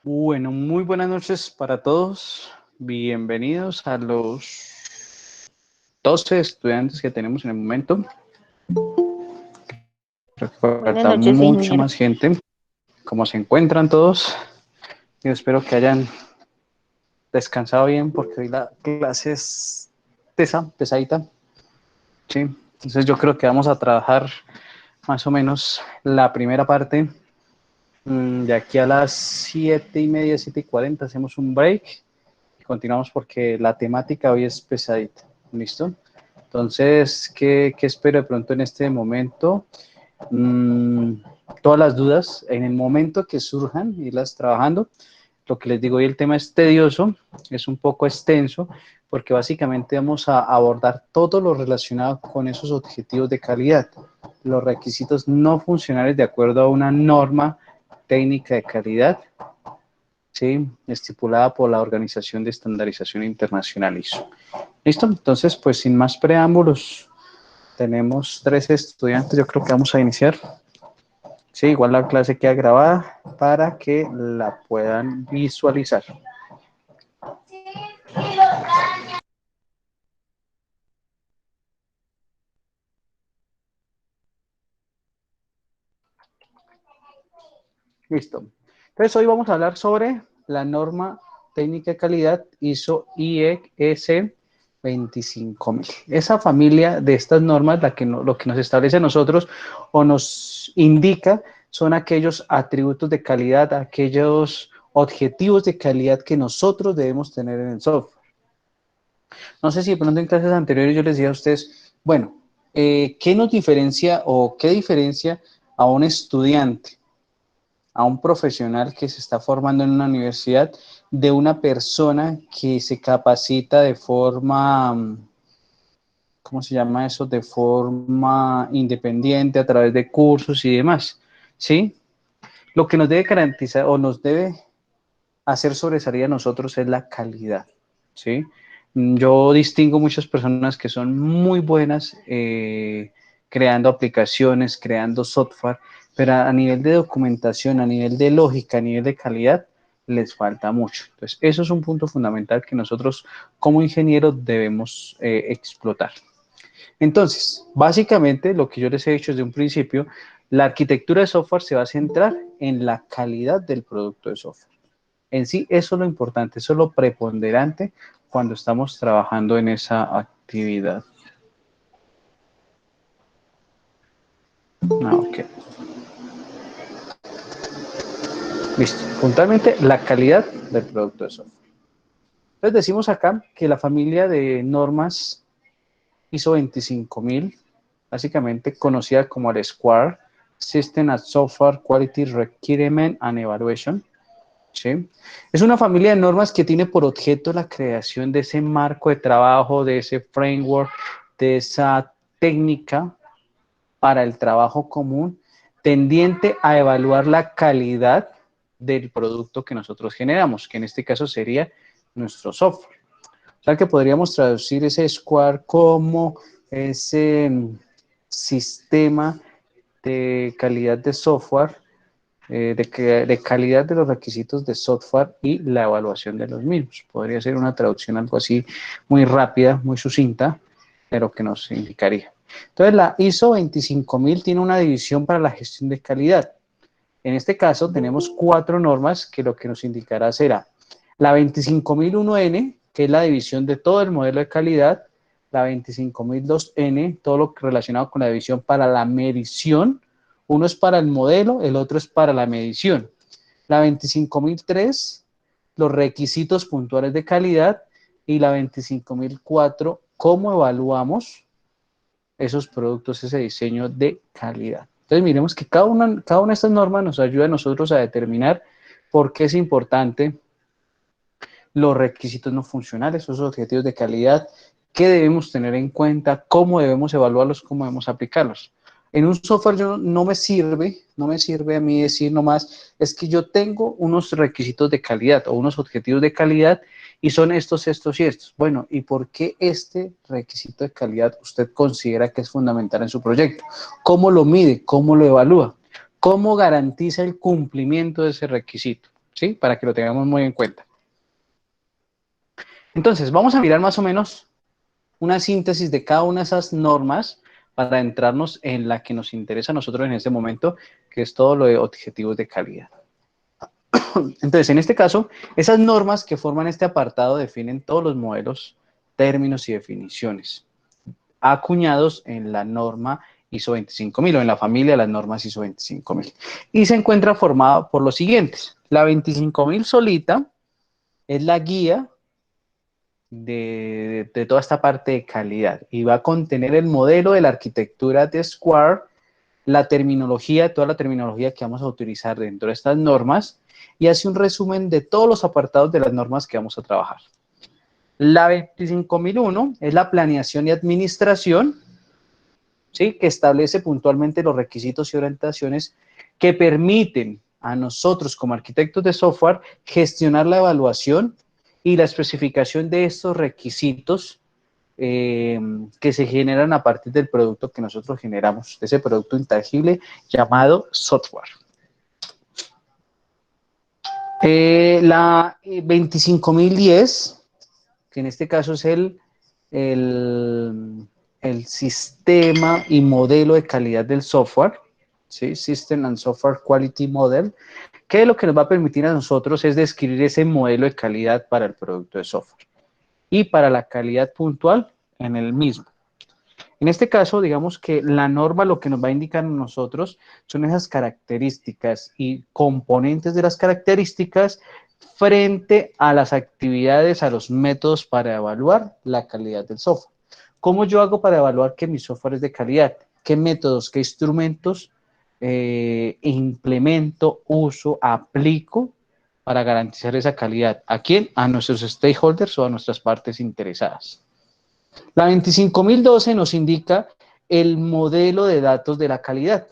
Bueno, muy buenas noches para todos. Bienvenidos a los 12 estudiantes que tenemos en el momento. Buenas Falta noches, mucha ingeniero. más gente. ¿Cómo se encuentran todos? Yo espero que hayan descansado bien porque hoy la clase es pesadita. Sí, entonces yo creo que vamos a trabajar más o menos la primera parte. De aquí a las 7:30, 7:40 hacemos un break. Continuamos porque la temática hoy es pesadita. ¿Listo? Entonces, ¿qué espero de pronto en este momento? Mm, Todas las dudas, en el momento que surjan, irlas trabajando. Lo que les digo hoy, el tema es tedioso, es un poco extenso, porque básicamente vamos a abordar todo lo relacionado con esos objetivos de calidad, los requisitos no funcionales de acuerdo a una norma técnica de calidad, ¿sí? Estipulada por la Organización de Estandarización Internacional ISO. ¿Listo? Entonces, pues sin más preámbulos, tenemos 13 estudiantes, yo creo que vamos a iniciar. Sí, igual la clase queda grabada para que la puedan visualizar. Listo. Entonces, hoy vamos a hablar sobre la norma técnica de calidad ISO IEC 25000. Esa familia de estas normas, lo que nos establece a nosotros o nos indica son aquellos atributos de calidad, aquellos objetivos de calidad que nosotros debemos tener en el software. No sé si de pronto en clases anteriores yo les decía a ustedes, bueno, ¿qué nos diferencia o qué diferencia a un estudiante, a un profesional que se está formando en una universidad de una persona que se capacita de forma, ¿cómo se llama eso? De forma independiente a través de cursos y demás, ¿sí? Lo que nos debe garantizar o nos debe hacer sobresalir a nosotros es la calidad, ¿sí? Yo distingo muchas personas que son muy buenas creando aplicaciones, creando software, pero a nivel de documentación, a nivel de lógica, a nivel de calidad, les falta mucho. Entonces, eso es un punto fundamental que nosotros como ingenieros debemos explotar. Entonces, básicamente, lo que yo les he dicho desde un principio, la arquitectura de software se va a centrar en la calidad del producto de software. En sí, eso es lo importante, eso es lo preponderante cuando estamos trabajando en esa actividad. Ok. Listo. Puntualmente, la calidad del producto de software. Entonces decimos acá que la familia de normas ISO 25000, básicamente conocida como el SQUAR, System and Software Quality Requirement and Evaluation, ¿sí? Es una familia de normas que tiene por objeto la creación de ese marco de trabajo, de ese framework, de esa técnica para el trabajo común, tendiente a evaluar la calidad del producto que nosotros generamos, que en este caso sería nuestro software. O sea que podríamos traducir ese SQUAR como ese sistema de calidad de software, de calidad de los requisitos de software y la evaluación de los mismos. Podría ser una traducción algo así muy rápida, muy sucinta, pero que nos indicaría. Entonces, la ISO 25000 tiene una división para la gestión de calidad. En este caso, tenemos 4 normas que lo que nos indicará será la 25001N, que es la división de todo el modelo de calidad, la 25002N, todo lo relacionado con la división para la medición. Uno es para el modelo, el otro es para la medición. La 25003, los requisitos puntuales de calidad, y la 25004, cómo evaluamos esos productos, ese diseño de calidad. Entonces, miremos que cada una de estas normas nos ayuda a nosotros a determinar por qué es importante los requisitos no funcionales, esos objetivos de calidad, qué debemos tener en cuenta, cómo debemos evaluarlos, cómo debemos aplicarlos. En un software no me sirve a mí decir nomás, es que yo tengo unos requisitos de calidad o unos objetivos de calidad y son estos, estos y estos. Bueno, ¿y por qué este requisito de calidad usted considera que es fundamental en su proyecto? ¿Cómo lo mide? ¿Cómo lo evalúa? ¿Cómo garantiza el cumplimiento de ese requisito? ¿sí? Para que lo tengamos muy en cuenta. Entonces, vamos a mirar más o menos una síntesis de cada una de esas normas para entrarnos en la que nos interesa a nosotros en este momento, que es todo lo de objetivos de calidad. Entonces, en este caso, esas normas que forman este apartado definen todos los modelos, términos y definiciones acuñados en la norma ISO 25000 o en la familia de las normas ISO 25000. Y se encuentra formada por los siguientes. La 25000 solita es la guía de toda esta parte de calidad y va a contener el modelo de la arquitectura de Square, la terminología, toda la terminología que vamos a utilizar dentro de estas normas y hace un resumen de todos los apartados de las normas que vamos a trabajar. La 25001 es la planeación y administración, ¿sí? Que establece puntualmente los requisitos y orientaciones que permiten a nosotros como arquitectos de software gestionar la evaluación y la especificación de estos requisitos que se generan a partir del producto que nosotros generamos, de ese producto intangible llamado software. La 25010, que en este caso es el sistema y modelo de calidad del software, ¿sí? System and Software Quality Model, que lo que nos va a permitir a nosotros es describir ese modelo de calidad para el producto de software y para la calidad puntual en el mismo. En este caso, digamos que la norma lo que nos va a indicar a nosotros son esas características y componentes de las características frente a las actividades, a los métodos para evaluar la calidad del software. ¿Cómo yo hago para evaluar que mi software es de calidad? ¿Qué métodos, qué instrumentos implemento, uso, aplico para garantizar esa calidad? ¿A quién? A nuestros stakeholders o a nuestras partes interesadas. La 25012 nos indica el modelo de datos de la calidad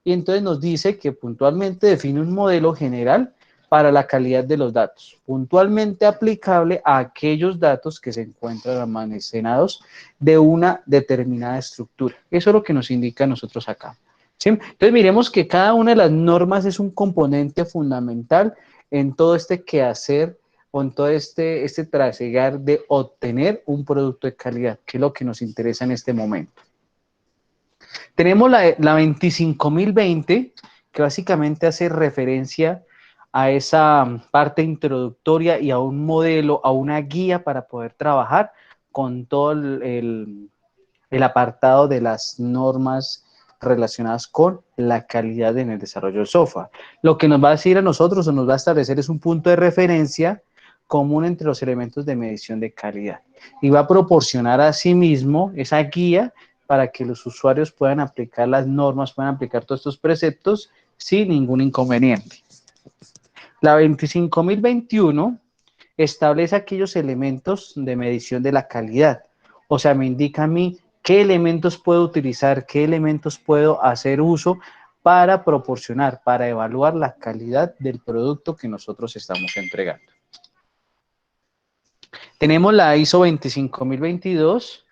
y entonces nos dice que puntualmente define un modelo general para la calidad de los datos, puntualmente aplicable a aquellos datos que se encuentran almacenados de una determinada estructura. Eso es lo que nos indica a nosotros acá, ¿sí? Entonces miremos que cada una de las normas es un componente fundamental en todo este quehacer con todo este trasegar de obtener un producto de calidad, que es lo que nos interesa en este momento. Tenemos la 25020, que básicamente hace referencia a esa parte introductoria y a un modelo, a una guía para poder trabajar con todo el apartado de las normas relacionadas con la calidad en el desarrollo del software. Lo que nos va a decir a nosotros o nos va a establecer es un punto de referencia común entre los elementos de medición de calidad y va a proporcionar a sí mismo esa guía para que los usuarios puedan aplicar las normas, puedan aplicar todos estos preceptos sin ningún inconveniente. La 25021 establece aquellos elementos de medición de la calidad, o sea, me indica a mí qué elementos puedo utilizar, qué elementos puedo hacer uso para proporcionar, para evaluar la calidad del producto que nosotros estamos entregando. Tenemos la ISO 25022,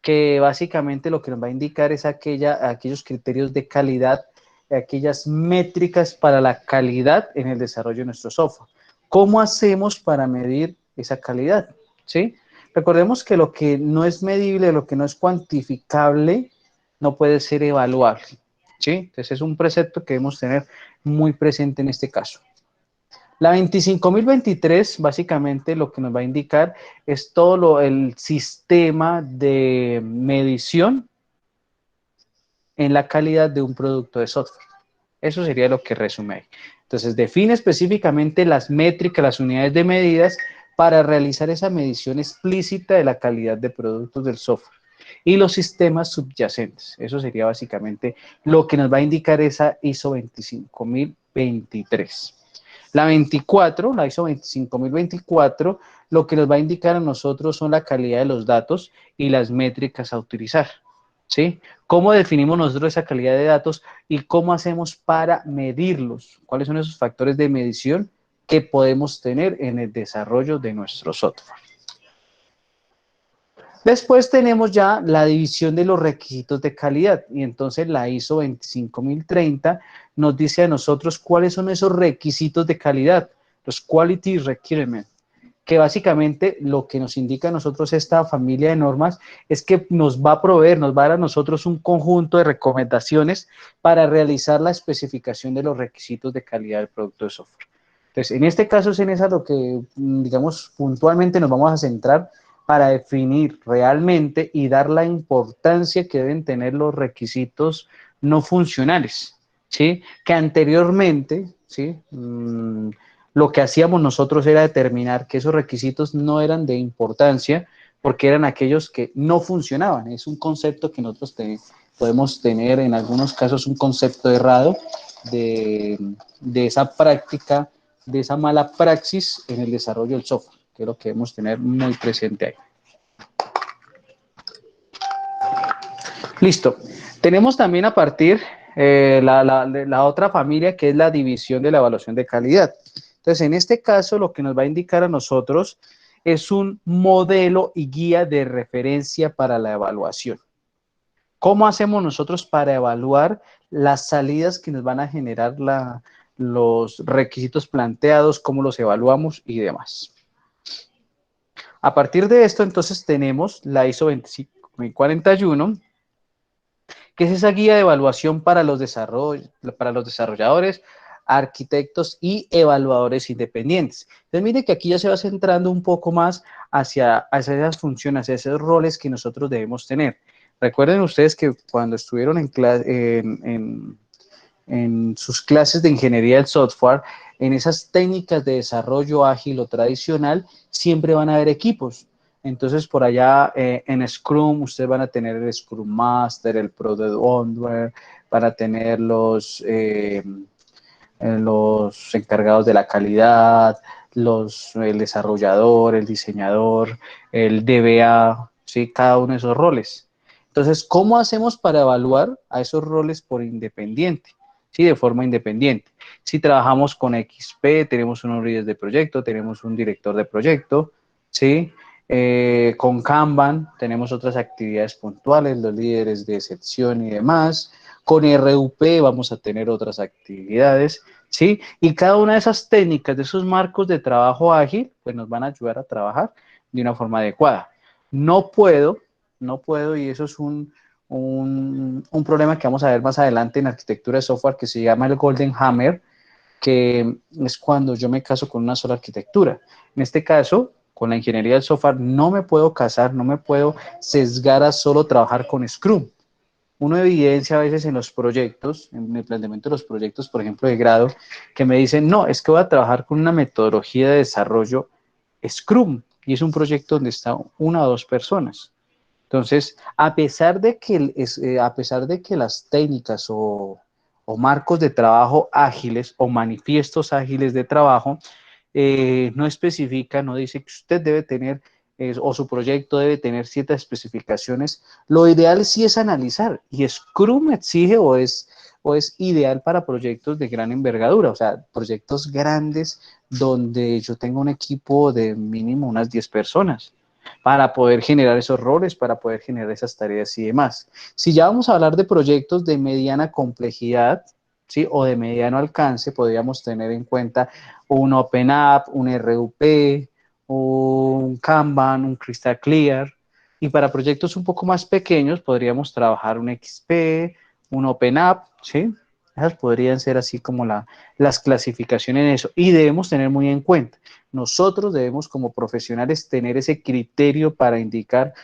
que básicamente lo que nos va a indicar es aquellos criterios de calidad, aquellas métricas para la calidad en el desarrollo de nuestro software. ¿Cómo hacemos para medir esa calidad? ¿Sí? Recordemos que lo que no es medible, lo que no es cuantificable, no puede ser evaluable. ¿Sí? Entonces es un precepto que debemos tener muy presente en este caso. La 25023 básicamente lo que nos va a indicar es todo el sistema de medición en la calidad de un producto de software. Eso sería lo que resume. Entonces define específicamente las métricas, las unidades de medidas para realizar esa medición explícita de la calidad de productos del software y los sistemas subyacentes. Eso sería básicamente lo que nos va a indicar esa ISO 25023. La 24, la ISO 25024, lo que nos va a indicar a nosotros son la calidad de los datos y las métricas a utilizar, ¿sí? ¿Cómo definimos nosotros esa calidad de datos y cómo hacemos para medirlos? ¿Cuáles son esos factores de medición que podemos tener en el desarrollo de nuestro software? Después tenemos ya la división de los requisitos de calidad y entonces la ISO 25030 nos dice a nosotros cuáles son esos requisitos de calidad. los Quality Requirements, que básicamente lo que nos indica a nosotros esta familia de normas es que nos va a proveer, nos va a dar a nosotros un conjunto de recomendaciones para realizar la especificación de los requisitos de calidad del producto de software. Entonces, en este caso es en esa lo que, digamos, puntualmente nos vamos a centrar para definir realmente y dar la importancia que deben tener los requisitos no funcionales, ¿sí? Que anteriormente, ¿sí? Lo que hacíamos nosotros era determinar que esos requisitos no eran de importancia porque eran aquellos que no funcionaban. Es un concepto que nosotros podemos tener en algunos casos un concepto errado de esa práctica, de esa mala praxis en el desarrollo del software, que es lo que debemos tener muy presente ahí. Listo. Tenemos también a partir la otra familia que es la división de la evaluación de calidad. Entonces, en este caso, lo que nos va a indicar a nosotros es un modelo y guía de referencia para la evaluación. ¿Cómo hacemos nosotros para evaluar las salidas que nos van a generar los requisitos planteados, cómo los evaluamos y demás? A partir de esto, entonces, tenemos la ISO 25041, que es esa guía de evaluación para los desarrolladores, arquitectos y evaluadores independientes. Entonces, mire que aquí ya se va centrando un poco más hacia esas funciones, hacia esos roles que nosotros debemos tener. Recuerden ustedes que cuando estuvieron en sus clases de ingeniería del software, en esas técnicas de desarrollo ágil o tradicional, siempre van a haber equipos. Entonces, por allá en Scrum, ustedes van a tener el Scrum Master, el Product Owner, van a tener los encargados de la calidad, el desarrollador, el diseñador, el DBA, ¿sí? Cada uno de esos roles. Entonces, ¿cómo hacemos para evaluar a esos roles por independiente? Sí, de forma independiente. Si trabajamos con XP, tenemos unos líderes de proyecto, tenemos un director de proyecto, ¿sí? Con Kanban tenemos otras actividades puntuales, los líderes de sección y demás. Con RUP vamos a tener otras actividades, ¿sí? Y cada una de esas técnicas, de esos marcos de trabajo ágil, pues nos van a ayudar a trabajar de una forma adecuada. No puedo, y eso es un problema que vamos a ver más adelante en arquitectura de software que se llama el Golden Hammer, que es cuando yo me caso con una sola arquitectura. En este caso, con la ingeniería del software, no me puedo casar, no me puedo sesgar a solo trabajar con Scrum. Uno evidencia a veces en los proyectos, en el planteamiento de los proyectos, por ejemplo, de grado, que me dicen, no, es que voy a trabajar con una metodología de desarrollo Scrum, y es un proyecto donde están una o dos personas. Entonces, a pesar de que las técnicas o marcos de trabajo ágiles o manifiestos ágiles de trabajo no especifica, no dice que usted debe tener o su proyecto debe tener ciertas especificaciones, lo ideal sí es analizar, y Scrum exige o es ideal para proyectos de gran envergadura, o sea, proyectos grandes donde yo tengo un equipo de mínimo unas 10 personas para poder generar esos roles, para poder generar esas tareas y demás. Si ya vamos a hablar de proyectos de mediana complejidad, ¿sí? O de mediano alcance, podríamos tener en cuenta un OpenApp, un RUP, un Kanban, un Crystal Clear. Y para proyectos un poco más pequeños podríamos trabajar un XP, un OpenApp, ¿sí? Esas podrían ser así como las clasificaciones en eso. Y debemos tener muy en cuenta, nosotros debemos como profesionales tener ese criterio para indicar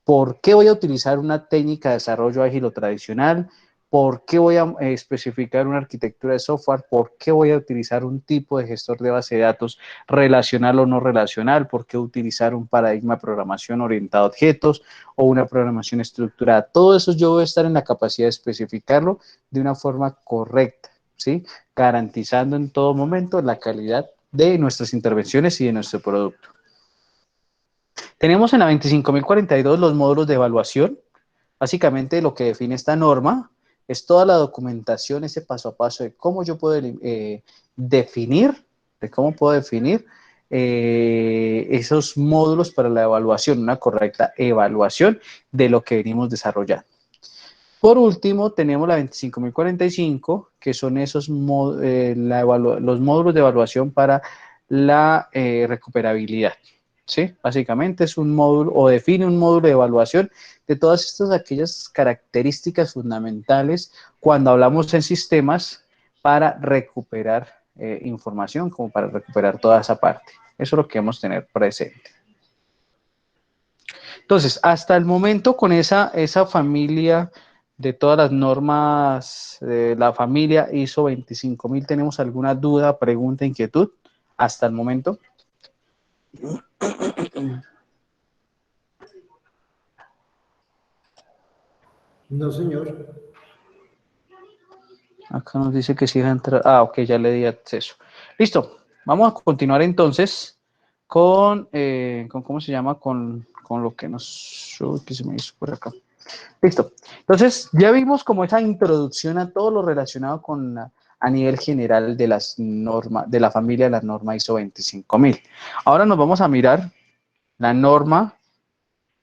por qué voy a utilizar una técnica de desarrollo ágil o tradicional, por qué voy a especificar una arquitectura de software, por qué voy a utilizar un tipo de gestor de base de datos relacional o no relacional, por qué utilizar un paradigma de programación orientado a objetos o una programación estructurada. Todo eso yo voy a estar en la capacidad de especificarlo de una forma correcta, ¿sí? Garantizando en todo momento la calidad de nuestras intervenciones y de nuestro producto. Tenemos en la 25042 los módulos de evaluación. Básicamente lo que define esta norma es toda la documentación, ese paso a paso de cómo yo puedo definir, esos módulos para la evaluación, una correcta evaluación de lo que venimos desarrollando. Por último, tenemos la 25045, que son los módulos de evaluación para la recuperabilidad. ¿Sí? Básicamente es un módulo o define un módulo de evaluación de todas estas aquellas características fundamentales cuando hablamos en sistemas para recuperar información, como para recuperar toda esa parte. Eso es lo que debemos tener presente. Entonces, hasta el momento con esa familia de todas las normas de la familia ISO 25000, ¿tenemos alguna duda, pregunta, inquietud hasta el momento? No, señor. Acá nos dice que sí deja entrar. Ah, ok, ya le di acceso. Listo. Vamos a continuar entonces con ¿cómo se llama? Con lo que nos... Uy, ¿qué se me hizo por acá? Listo. Entonces, ya vimos como esa introducción a todo lo relacionado con a nivel general de las normas, de la familia de la norma ISO 25000. Ahora nos vamos a mirar la norma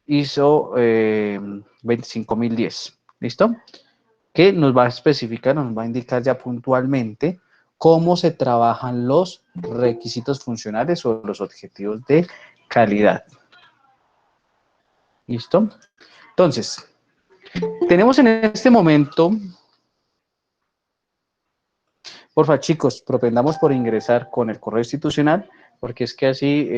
ISO 25010. ¿Listo? Que nos va a especificar, nos va a indicar ya puntualmente cómo se trabajan los requisitos funcionales o los objetivos de calidad. ¿Listo? Entonces, tenemos en este momento, porfa chicos, propendamos por ingresar con el correo institucional, porque es que así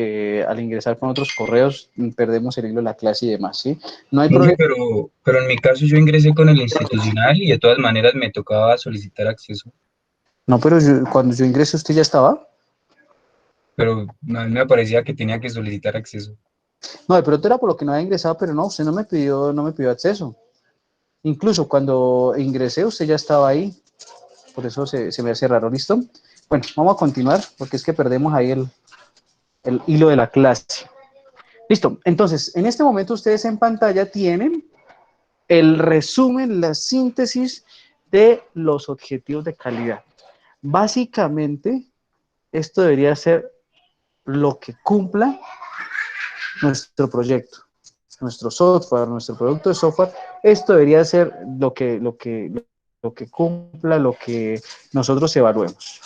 al ingresar con otros correos perdemos el hilo de la clase y demás, ¿sí? No hay Profe, problema. pero en mi caso yo ingresé con el institucional y de todas maneras me tocaba solicitar acceso, No, pero cuando yo ingresé usted ya estaba. pero a mí me parecía que tenía que solicitar acceso. No, de pronto era por lo que no había ingresado, pero no, usted no me pidió acceso. Incluso cuando ingresé, usted ya estaba ahí, por eso se me hace raro, ¿listo? Bueno, vamos a continuar, porque es que perdemos ahí el hilo de la clase. Listo, entonces, en este momento ustedes en pantalla tienen el resumen, la síntesis de los objetivos de calidad. Básicamente, esto debería ser lo que cumpla nuestro proyecto, nuestro software, nuestro producto de software. Esto debería ser lo que cumpla, lo que nosotros evaluemos.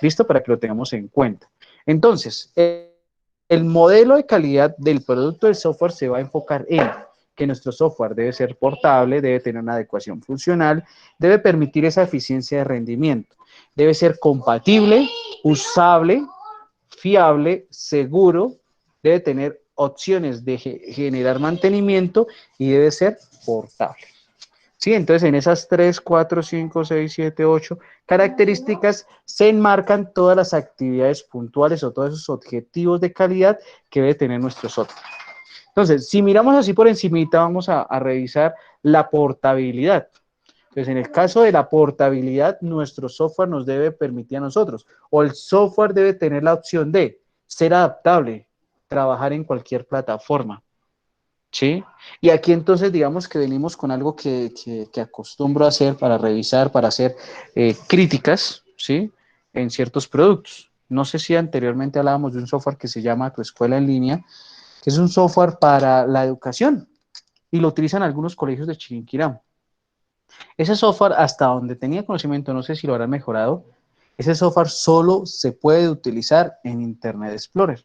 ¿Listo? Para que lo tengamos en cuenta. Entonces, el modelo de calidad del producto del software se va a enfocar en que nuestro software debe ser portable, debe tener una adecuación funcional, debe permitir esa eficiencia de rendimiento, debe ser compatible, usable, fiable, seguro, debe tener opciones de generar mantenimiento y debe ser portable. Sí, entonces en esas 3, 4, 5, 6, 7, 8 características se enmarcan todas las actividades puntuales o todos esos objetivos de calidad que debe tener nuestro software. Entonces, si miramos así por encimita, vamos a revisar la portabilidad. Entonces, en el caso de la portabilidad, nuestro software nos debe permitir a nosotros, o el software debe tener la opción de ser adaptable, trabajar en cualquier plataforma. ¿Sí? Y aquí entonces digamos que venimos con algo que acostumbro a hacer para revisar, para hacer críticas, ¿sí? En ciertos productos. No sé si anteriormente hablábamos de un software que se llama Tu Escuela en Línea, que es un software para la educación y lo utilizan algunos colegios de Chiquinquirá. Ese software, hasta donde tenía conocimiento, no sé si lo habrán mejorado, ese software solo se puede utilizar en Internet Explorer.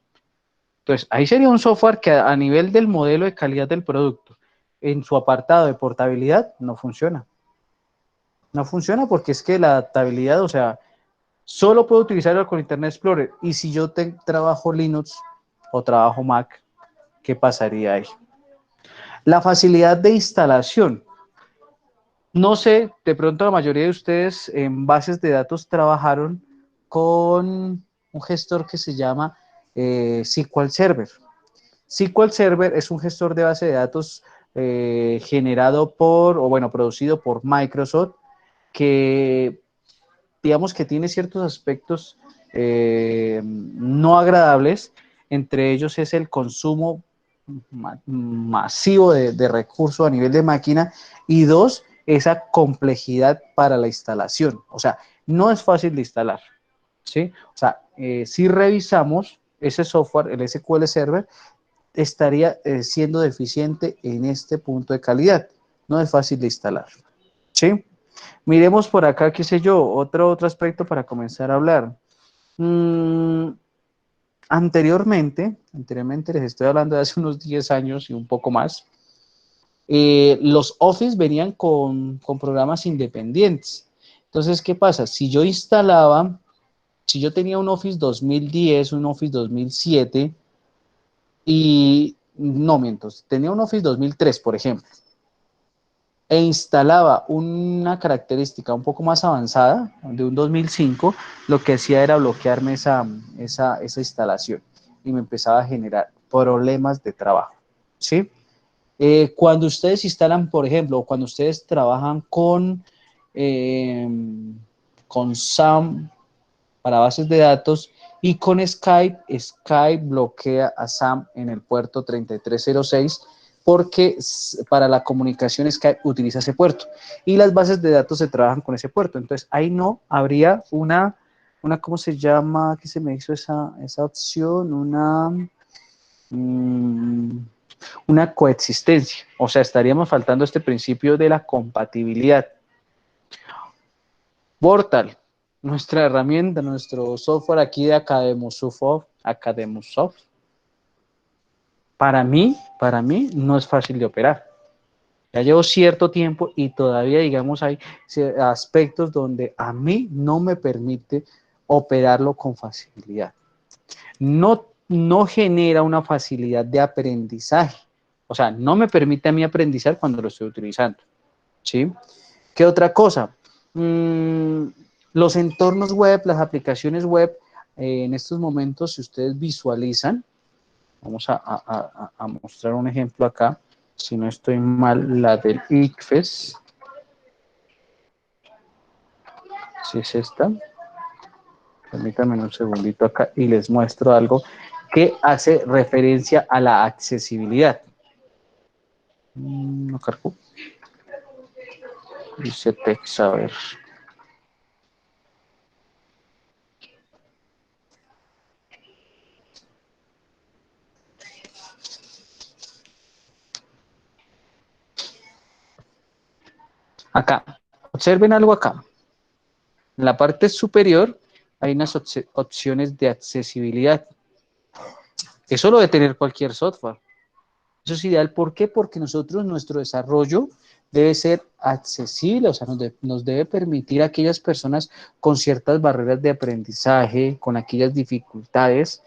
Entonces, ahí sería un software que a nivel del modelo de calidad del producto, en su apartado de portabilidad, no funciona. No funciona porque es que la adaptabilidad, o sea, solo puedo utilizarlo con Internet Explorer. Y si yo trabajo Linux o trabajo Mac, ¿qué pasaría ahí? La facilidad de instalación. No sé, de pronto la mayoría de ustedes en bases de datos trabajaron con un gestor que se llama SQL Server. SQL Server es un gestor de base de datos generado por, o bueno, producido por Microsoft, que digamos que tiene ciertos aspectos no agradables, entre ellos es el consumo masivo de recursos a nivel de máquina y dos, esa complejidad para la instalación. O sea, no es fácil de instalar, ¿sí? O sea, si revisamos ese software, el SQL Server, estaría siendo deficiente en este punto de calidad. No es fácil de instalar, ¿sí? Miremos por acá, qué sé yo, otro aspecto para comenzar a hablar. Anteriormente les estoy hablando de hace unos 10 años y un poco más, los Office venían con programas independientes. Entonces, ¿qué pasa? Si yo tenía un Office 2010, un Office 2007, y no miento, tenía un Office 2003, por ejemplo, e instalaba una característica un poco más avanzada, de un 2005, lo que hacía era bloquearme esa instalación y me empezaba a generar problemas de trabajo, ¿sí? Cuando ustedes instalan, por ejemplo, cuando ustedes trabajan eh, con SAM para bases de datos y con Skype, Skype bloquea a SAM en el puerto 3306 porque para la comunicación Skype utiliza ese puerto y las bases de datos se trabajan con ese puerto. Entonces, ahí no habría ¿cómo se llama? ¿Qué se me hizo esa opción? Mm, una coexistencia, o sea, estaríamos faltando este principio de la compatibilidad. Portal, nuestra herramienta, nuestro software aquí de Academosoft, para mí no es fácil de operar. Ya llevo cierto tiempo y todavía, digamos, hay aspectos donde a mí no me permite operarlo con facilidad. No genera una facilidad de aprendizaje. O sea, no me permite a mí aprendizar cuando lo estoy utilizando. ¿Sí? ¿Qué otra cosa? Los entornos web, las aplicaciones web, en estos momentos, si ustedes visualizan, vamos a mostrar un ejemplo acá, si no estoy mal, la del ICFES, si es esta, permítanme un segundito acá y les muestro algo que hace referencia a la accesibilidad. No cargo. Dice text, a ver. Acá, observen algo acá. En la parte superior hay unas opciones de accesibilidad. Eso lo debe tener cualquier software. Eso es ideal. ¿Por qué? Porque nuestro desarrollo debe ser accesible, o sea, nos debe permitir a aquellas personas con ciertas barreras de aprendizaje, con aquellas dificultades,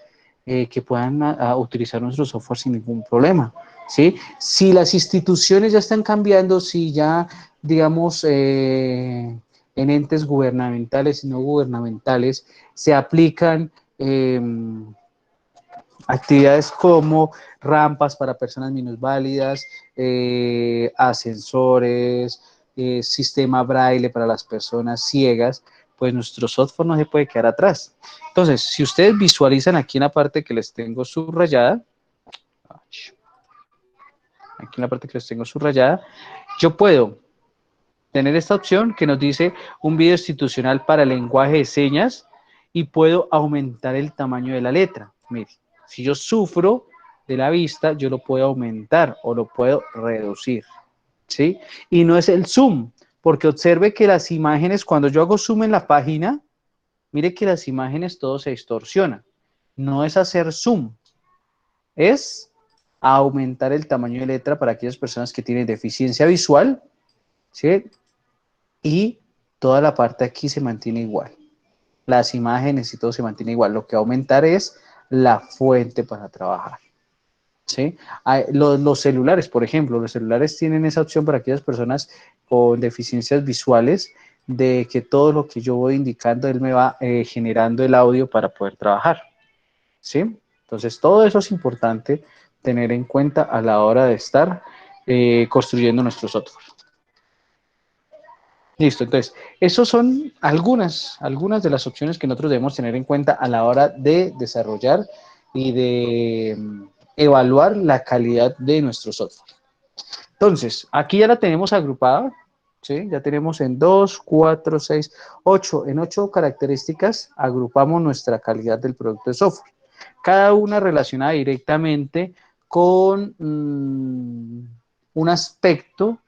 que puedan utilizar nuestro software sin ningún problema, ¿sí? Si las instituciones ya están cambiando, si ya, digamos, en entes gubernamentales y no gubernamentales, se aplican actividades como rampas para personas minusválidas, ascensores, sistema braille para las personas ciegas, pues nuestro software no se puede quedar atrás. Entonces, si ustedes visualizan aquí en la parte que les tengo subrayada, yo puedo tener esta opción que nos dice un video institucional para lenguaje de señas y puedo aumentar el tamaño de la letra. Mire, si yo sufro de la vista, yo lo puedo aumentar o lo puedo reducir, ¿sí? Y no es el zoom, porque observe que las imágenes, cuando yo hago zoom en la página, mire que las imágenes todo se distorsiona. No es hacer zoom, es aumentar el tamaño de letra para aquellas personas que tienen deficiencia visual, ¿sí? Y toda la parte aquí se mantiene igual. Las imágenes y todo se mantiene igual. Lo que va a aumentar es la fuente para trabajar, ¿sí? Los celulares, por ejemplo, los celulares tienen esa opción para aquellas personas con deficiencias visuales de que todo lo que yo voy indicando, él me va generando el audio para poder trabajar, ¿sí? Entonces, todo eso es importante tener en cuenta a la hora de estar construyendo nuestro software. Listo, entonces, esas son algunas de las opciones que nosotros debemos tener en cuenta a la hora de desarrollar y de evaluar la calidad de nuestro software. Entonces, aquí ya la tenemos agrupada, ¿sí? Ya tenemos en 2, 4, 6, 8, en 8 características agrupamos nuestra calidad del producto de software. Cada una relacionada directamente con un aspecto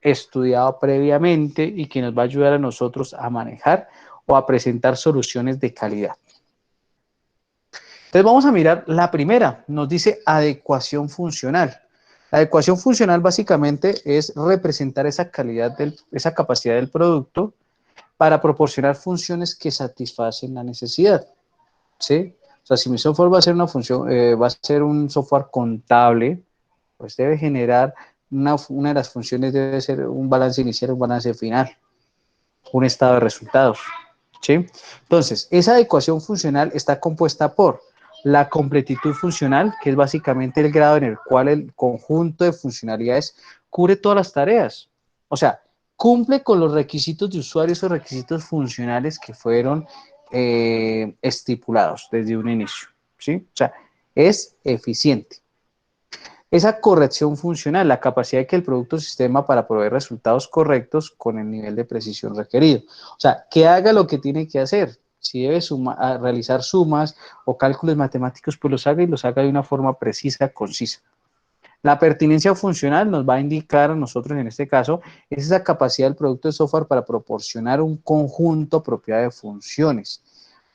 estudiado previamente y que nos va a ayudar a nosotros a manejar o a presentar soluciones de calidad. Entonces vamos a mirar la primera, nos dice adecuación funcional. La adecuación funcional básicamente es representar esa calidad, esa capacidad del producto para proporcionar funciones que satisfacen la necesidad, ¿sí? O sea, si mi software va a ser una función, va a ser un software contable, pues debe generar una de las funciones debe ser un balance inicial, un balance final, un estado de resultados, ¿sí? Entonces, esa adecuación funcional está compuesta por la completitud funcional, que es básicamente el grado en el cual el conjunto de funcionalidades cubre todas las tareas. O sea, cumple con los requisitos de usuario, esos requisitos funcionales que fueron estipulados desde un inicio, ¿sí? O sea, es eficiente. Esa corrección funcional, la capacidad de que el producto o sistema para proveer resultados correctos con el nivel de precisión requerido. O sea, que haga lo que tiene que hacer. Si debe realizar sumas o cálculos matemáticos, pues los haga y los haga de una forma precisa, concisa. La pertinencia funcional nos va a indicar a nosotros, en este caso, es esa capacidad del producto de software para proporcionar un conjunto apropiado de funciones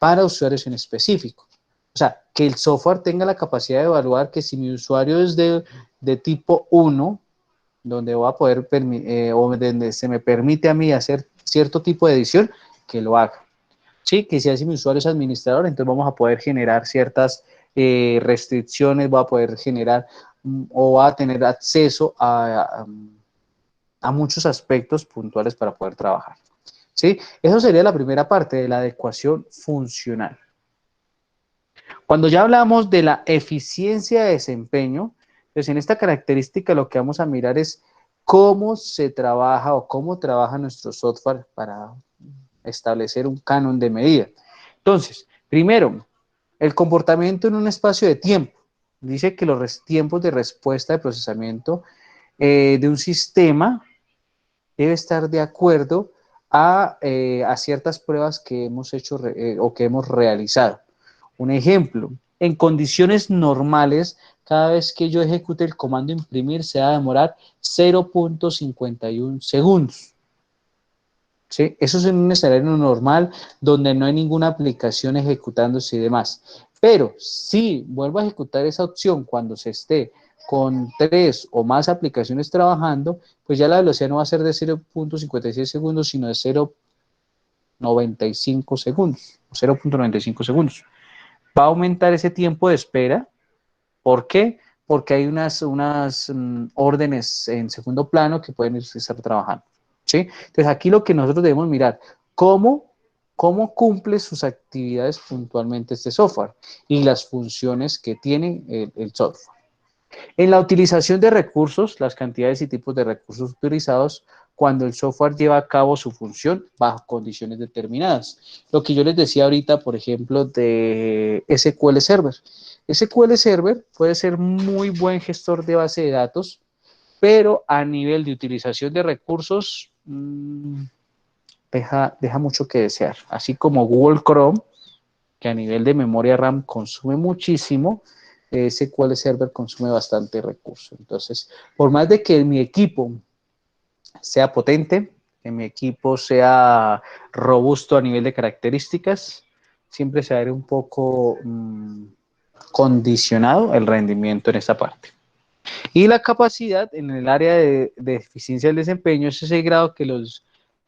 para usuarios en específico. O sea, que el software tenga la capacidad de evaluar que si mi usuario es de tipo 1, donde voy a poder, o donde se me permite a mí hacer cierto tipo de edición, que lo haga. Sí, que si mi usuario es administrador, entonces vamos a poder generar ciertas restricciones, voy a poder generar o va a tener acceso a muchos aspectos puntuales para poder trabajar. ¿Sí? Eso sería la primera parte de la adecuación funcional. Cuando ya hablamos de la eficiencia de desempeño, pues en esta característica lo que vamos a mirar es cómo se trabaja o cómo trabaja nuestro software para establecer un canon de medida. Entonces, primero, el comportamiento en un espacio de tiempo. Dice que los tiempos de respuesta de procesamiento de un sistema debe estar de acuerdo a ciertas pruebas que hemos hecho o que hemos realizado. Un ejemplo, en condiciones normales, cada vez que yo ejecute el comando imprimir se va a demorar 0.51 segundos. ¿Sí? Eso es en un escenario normal donde no hay ninguna aplicación ejecutándose y demás. Pero si vuelvo a ejecutar esa opción cuando se esté con 3 o más aplicaciones trabajando, pues ya la velocidad no va a ser de 0.56 segundos, sino de 0.95 segundos, o 0.95 segundos. Va a aumentar ese tiempo de espera. ¿Por qué? Porque hay unas órdenes en segundo plano que pueden estar trabajando. ¿Sí? Entonces aquí lo que nosotros debemos mirar, cómo cumple sus actividades puntualmente este software y las funciones que tiene el software. En la utilización de recursos, las cantidades y tipos de recursos utilizados cuando el software lleva a cabo su función bajo condiciones determinadas. Lo que yo les decía ahorita, por ejemplo, de SQL Server. SQL Server puede ser muy buen gestor de base de datos, pero a nivel de utilización de recursos deja mucho que desear. Así como Google Chrome, que a nivel de memoria RAM consume muchísimo, SQL Server consume bastante recursos. Entonces, por más de que mi equipo sea potente, que mi equipo sea robusto a nivel de características, siempre se va a ver un poco condicionado el rendimiento en esta parte. Y la capacidad en el área de eficiencia del desempeño es ese grado que los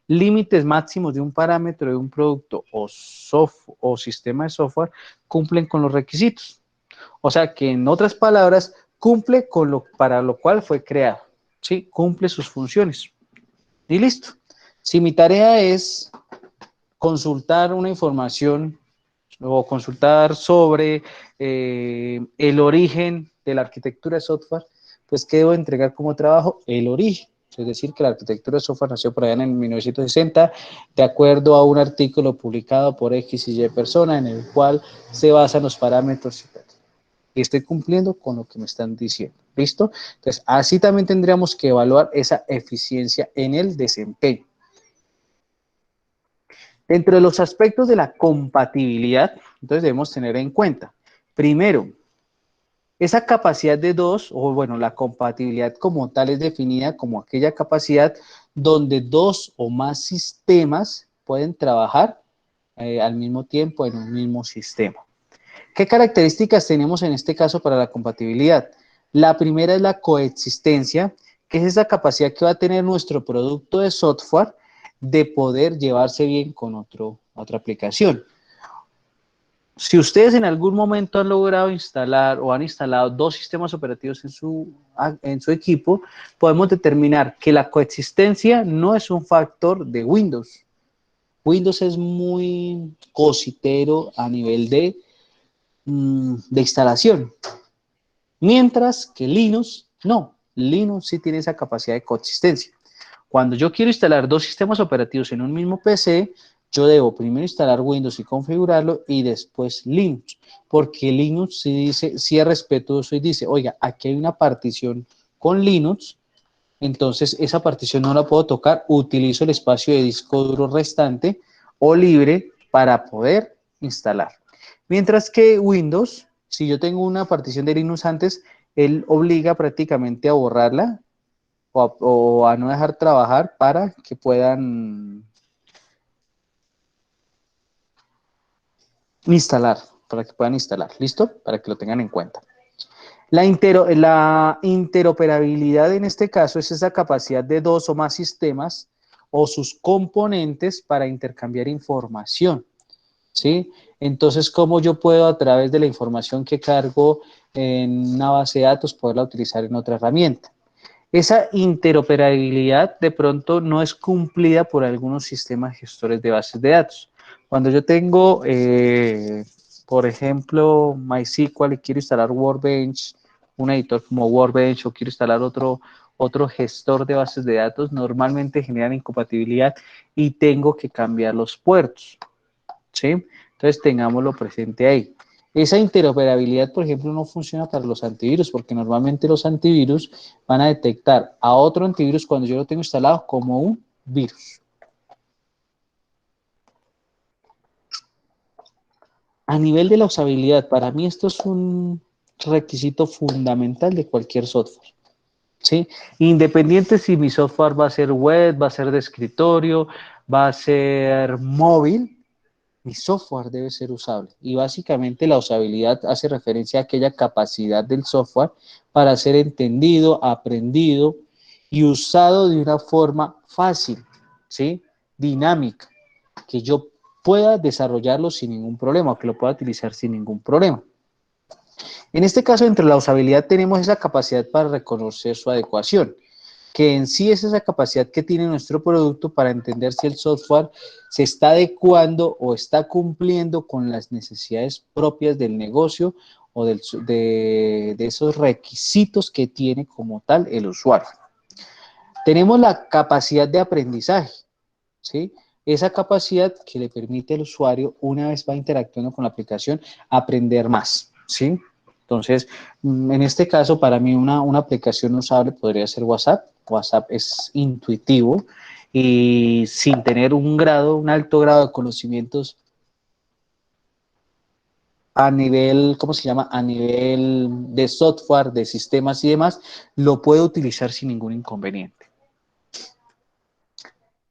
límites máximos de un parámetro de un producto o sistema de software cumplen con los requisitos. O sea que en otras palabras, cumple con para lo cual fue creado. ¿Sí? Cumple sus funciones. Y listo. Si mi tarea es consultar una información o consultar sobre el origen de la arquitectura de software, pues ¿qué debo entregar como trabajo? El origen. Es decir, que la arquitectura de software nació por allá en 1960, de acuerdo a un artículo publicado por X y Y persona, en el cual se basan los parámetros y estoy cumpliendo con lo que me están diciendo. ¿Listo? Entonces, así también tendríamos que evaluar esa eficiencia en el desempeño. Dentro de los aspectos de la compatibilidad, entonces debemos tener en cuenta, primero, esa capacidad de dos, o bueno, la compatibilidad como tal es definida como aquella capacidad donde dos o más sistemas pueden trabajar al mismo tiempo en un mismo sistema. ¿Qué características tenemos en este caso para la compatibilidad? La primera es la coexistencia, que es esa capacidad que va a tener nuestro producto de software de poder llevarse bien con otra aplicación. Si ustedes en algún momento han logrado instalar o han instalado dos sistemas operativos en su equipo, podemos determinar que la coexistencia no es un factor de Windows. Windows es muy cositero a nivel de instalación, mientras que Linux no. Linux sí tiene esa capacidad de coexistencia. Cuando yo quiero instalar dos sistemas operativos en un mismo PC, yo debo primero instalar Windows y configurarlo y después Linux, porque Linux sí dice, sí es respetuoso y dice, oiga, aquí hay una partición con Linux, entonces esa partición no la puedo tocar, utilizo el espacio de disco duro restante o libre para poder instalar. Mientras que Windows, si yo tengo una partición de Linux antes, él obliga prácticamente a borrarla o a no dejar trabajar para que puedan instalar, ¿listo? Para que lo tengan en cuenta. La interoperabilidad en este caso es esa capacidad de dos o más sistemas o sus componentes para intercambiar información, ¿sí? Entonces, ¿cómo yo puedo a través de la información que cargo en una base de datos poderla utilizar en otra herramienta? Esa interoperabilidad de pronto no es cumplida por algunos sistemas gestores de bases de datos. Cuando yo tengo, por ejemplo, MySQL y quiero instalar Workbench, un editor como Workbench, o quiero instalar otro gestor de bases de datos, normalmente generan incompatibilidad y tengo que cambiar los puertos, ¿sí? Entonces tengámoslo presente ahí. Esa interoperabilidad, por ejemplo, no funciona para los antivirus, porque normalmente los antivirus van a detectar a otro antivirus cuando yo lo tengo instalado como un virus. A nivel de la usabilidad, para mí esto es un requisito fundamental de cualquier software, ¿sí? Independiente si mi software va a ser web, va a ser de escritorio, va a ser móvil, mi software debe ser usable y básicamente la usabilidad hace referencia a aquella capacidad del software para ser entendido, aprendido y usado de una forma fácil, ¿sí? Dinámica, que yo pueda desarrollarlo sin ningún problema o que lo pueda utilizar sin ningún problema. En este caso, entre la usabilidad tenemos esa capacidad para reconocer su adecuación, que en sí es esa capacidad que tiene nuestro producto para entender si el software se está adecuando o está cumpliendo con las necesidades propias del negocio o de esos requisitos que tiene como tal el usuario. Tenemos la capacidad de aprendizaje, ¿sí? Esa capacidad que le permite al usuario, una vez va interactuando con la aplicación, aprender más, ¿sí? Entonces, en este caso, para mí una aplicación usable podría ser WhatsApp. WhatsApp es intuitivo y sin tener un alto grado de conocimientos a nivel, ¿cómo se llama? A nivel de software, de sistemas y demás, lo puede utilizar sin ningún inconveniente.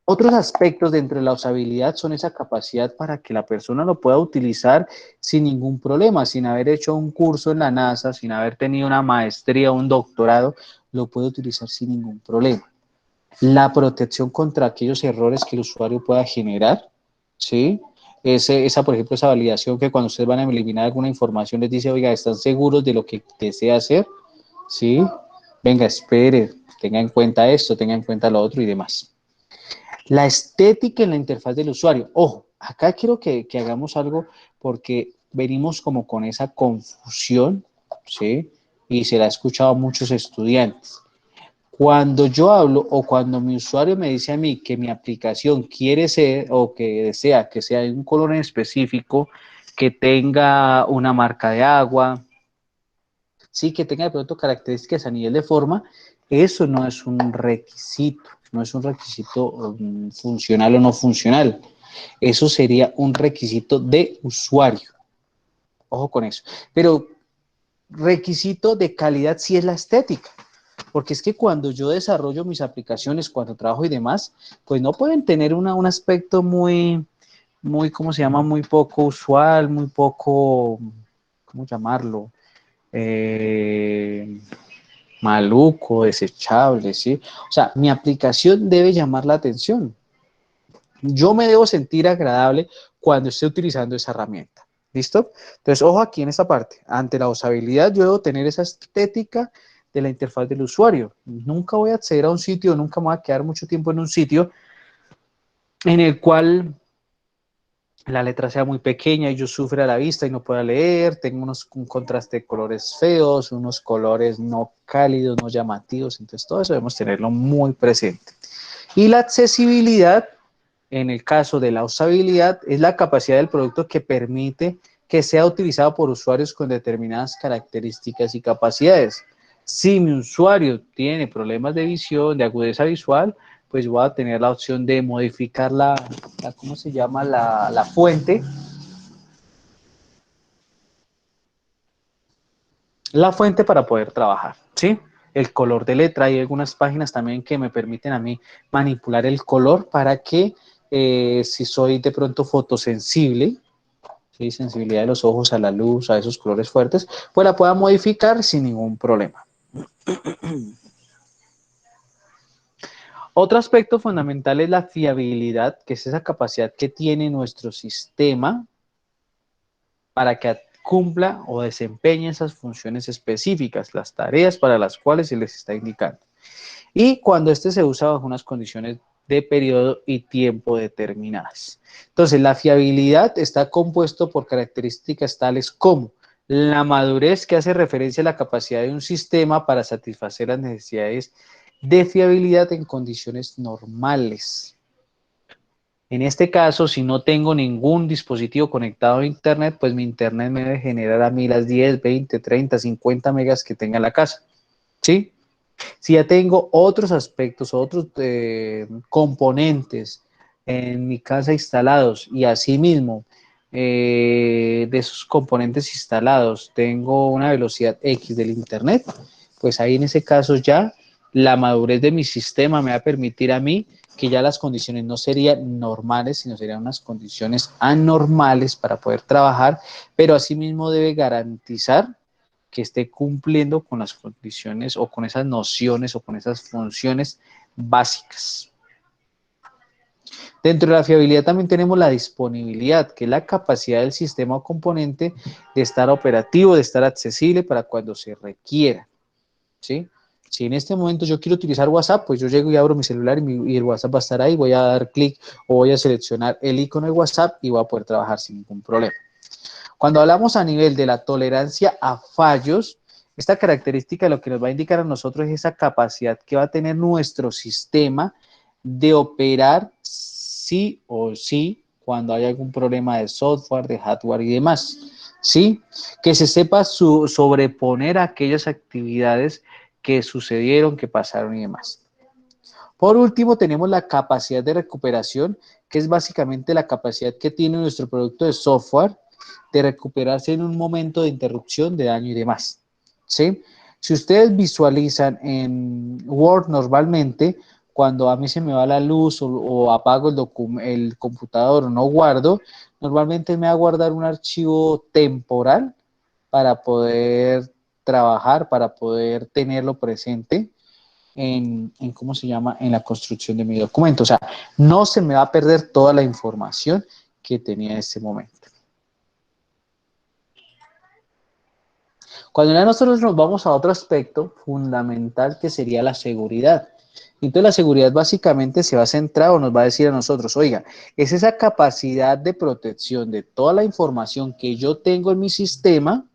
Otros aspectos dentro de la usabilidad son esa capacidad para que la persona lo pueda utilizar sin ningún problema, sin haber hecho un curso en la NASA, sin haber tenido una maestría o un doctorado, lo puede utilizar sin ningún problema. La protección contra aquellos errores que el usuario pueda generar, ¿sí? Por ejemplo, esa validación que cuando ustedes van a eliminar alguna información les dice, oiga, ¿están seguros de lo que desea hacer? ¿Sí? Venga, espere, tenga en cuenta esto, tenga en cuenta lo otro y demás. La estética en la interfaz del usuario. Ojo, acá quiero que hagamos algo porque venimos como con esa confusión, ¿sí? Y se la he escuchado a muchos estudiantes. Cuando yo hablo o cuando mi usuario me dice a mí que mi aplicación quiere ser o que desea que sea de un color en específico, que tenga una marca de agua, sí, que tenga de pronto características a nivel de forma, eso no es un requisito, no es un requisito funcional o no funcional. Eso sería un requisito de usuario. Ojo con eso. Pero requisito de calidad sí es la estética. Porque es que cuando yo desarrollo mis aplicaciones, cuando trabajo y demás, pues no pueden tener un aspecto muy, ¿cómo se llama? Muy poco usual, muy poco ¿cómo llamarlo? Maluco, desechable, ¿sí? O sea, mi aplicación debe llamar la atención. Yo me debo sentir agradable cuando esté utilizando esa herramienta. ¿Listo? Entonces, ojo aquí en esta parte. Ante la usabilidad, yo debo tener esa estética de la interfaz del usuario. Nunca voy a acceder a un sitio, nunca me voy a quedar mucho tiempo en un sitio en el cual la letra sea muy pequeña y yo sufra la vista y no pueda leer, tengo un contraste de colores feos, unos colores no cálidos, no llamativos, entonces todo eso debemos tenerlo muy presente. Y la accesibilidad, en el caso de la usabilidad, es la capacidad del producto que permite que sea utilizado por usuarios con determinadas características y capacidades. Si mi usuario tiene problemas de visión, de agudeza visual, pues voy a tener la opción de modificar ¿cómo se llama? La fuente. La fuente para poder trabajar, ¿sí? El color de letra. Hay algunas páginas también que me permiten a mí manipular el color para que si soy de pronto fotosensible, ¿sí? Sensibilidad de los ojos a la luz, a esos colores fuertes, pues la pueda modificar sin ningún problema. Otro aspecto fundamental es la fiabilidad, que es esa capacidad que tiene nuestro sistema para que cumpla o desempeñe esas funciones específicas, las tareas para las cuales se les está indicando. Y cuando este se usa bajo unas condiciones de periodo y tiempo determinadas. Entonces, la fiabilidad está compuesto por características tales como la madurez, que hace referencia a la capacidad de un sistema para satisfacer las necesidades de fiabilidad en condiciones normales. En este caso, si no tengo ningún dispositivo conectado a Internet, pues mi Internet me debe generar a mí las 10, 20, 30, 50 megas que tenga en la casa, ¿sí? Si ya tengo otros aspectos, otros componentes en mi casa instalados y asimismo de esos componentes instalados tengo una velocidad X del Internet, pues ahí en ese caso ya la madurez de mi sistema me va a permitir a mí que ya las condiciones no serían normales, sino serían unas condiciones anormales para poder trabajar, pero asimismo debe garantizar que esté cumpliendo con las condiciones o con esas nociones o con esas funciones básicas. Dentro de la fiabilidad también tenemos la disponibilidad, que es la capacidad del sistema o componente de estar operativo, de estar accesible para cuando se requiera, ¿sí? Si en este momento yo quiero utilizar WhatsApp, pues yo llego y abro mi celular y el WhatsApp va a estar ahí, voy a dar clic o voy a seleccionar el icono de WhatsApp y voy a poder trabajar sin ningún problema. Cuando hablamos a nivel de la tolerancia a fallos, esta característica lo que nos va a indicar a nosotros es esa capacidad que va a tener nuestro sistema de operar sí o sí cuando hay algún problema de software, de hardware y demás. ¿Sí? Que se sepa sobreponer a aquellas actividades que sucedieron, que pasaron y demás. Por último, tenemos la capacidad de recuperación, que es básicamente la capacidad que tiene nuestro producto de software de recuperarse en un momento de interrupción, de daño y demás, ¿sí? Si ustedes visualizan en Word normalmente, cuando a mí se me va la luz o apago el computador o no guardo, normalmente me va a guardar un archivo temporal para poder trabajar, para poder tenerlo presente ¿cómo se llama? En la construcción de mi documento. O sea, no se me va a perder toda la información que tenía en ese momento. Cuando ya nosotros nos vamos a otro aspecto fundamental que sería la seguridad. Entonces la seguridad básicamente se va a centrar o nos va a decir a nosotros, oiga, es esa capacidad de protección de toda la información que yo tengo en mi sistema,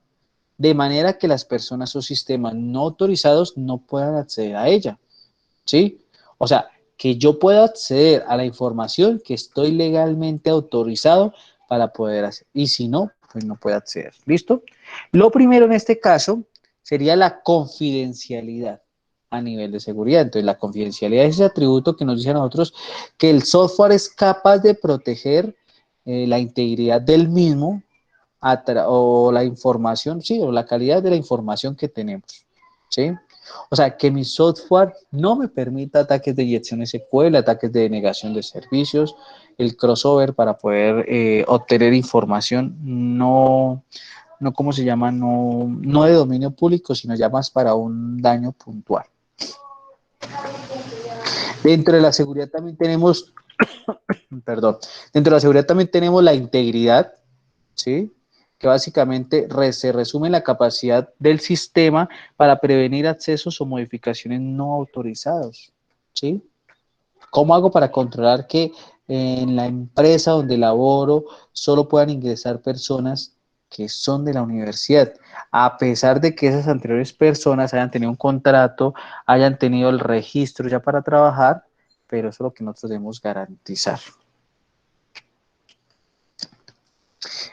de manera que las personas o sistemas no autorizados no puedan acceder a ella, ¿sí? O sea, que yo pueda acceder a la información que estoy legalmente autorizado para poder hacer. Y si no, pues no puede acceder. ¿Listo? Lo primero en este caso sería la confidencialidad a nivel de seguridad. Entonces, la confidencialidad es ese atributo que nos dice a nosotros que el software es capaz de proteger la integridad del mismo o la información, sí, o la calidad de la información que tenemos, ¿sí? O sea, que mi software no me permita ataques de inyección SQL, ataques de denegación de servicios, el crossover para poder obtener información no como se llama, no de dominio público, sino ya más para un daño puntual. Dentro de la seguridad también tenemos, perdón, dentro de la seguridad también tenemos la integridad, ¿sí? Que básicamente se resume en la capacidad del sistema para prevenir accesos o modificaciones no autorizados, ¿sí? ¿Cómo hago para controlar que en la empresa donde laboro solo puedan ingresar personas que son de la universidad? A pesar de que esas anteriores personas hayan tenido un contrato, hayan tenido el registro ya para trabajar, pero eso es lo que nosotros debemos garantizar.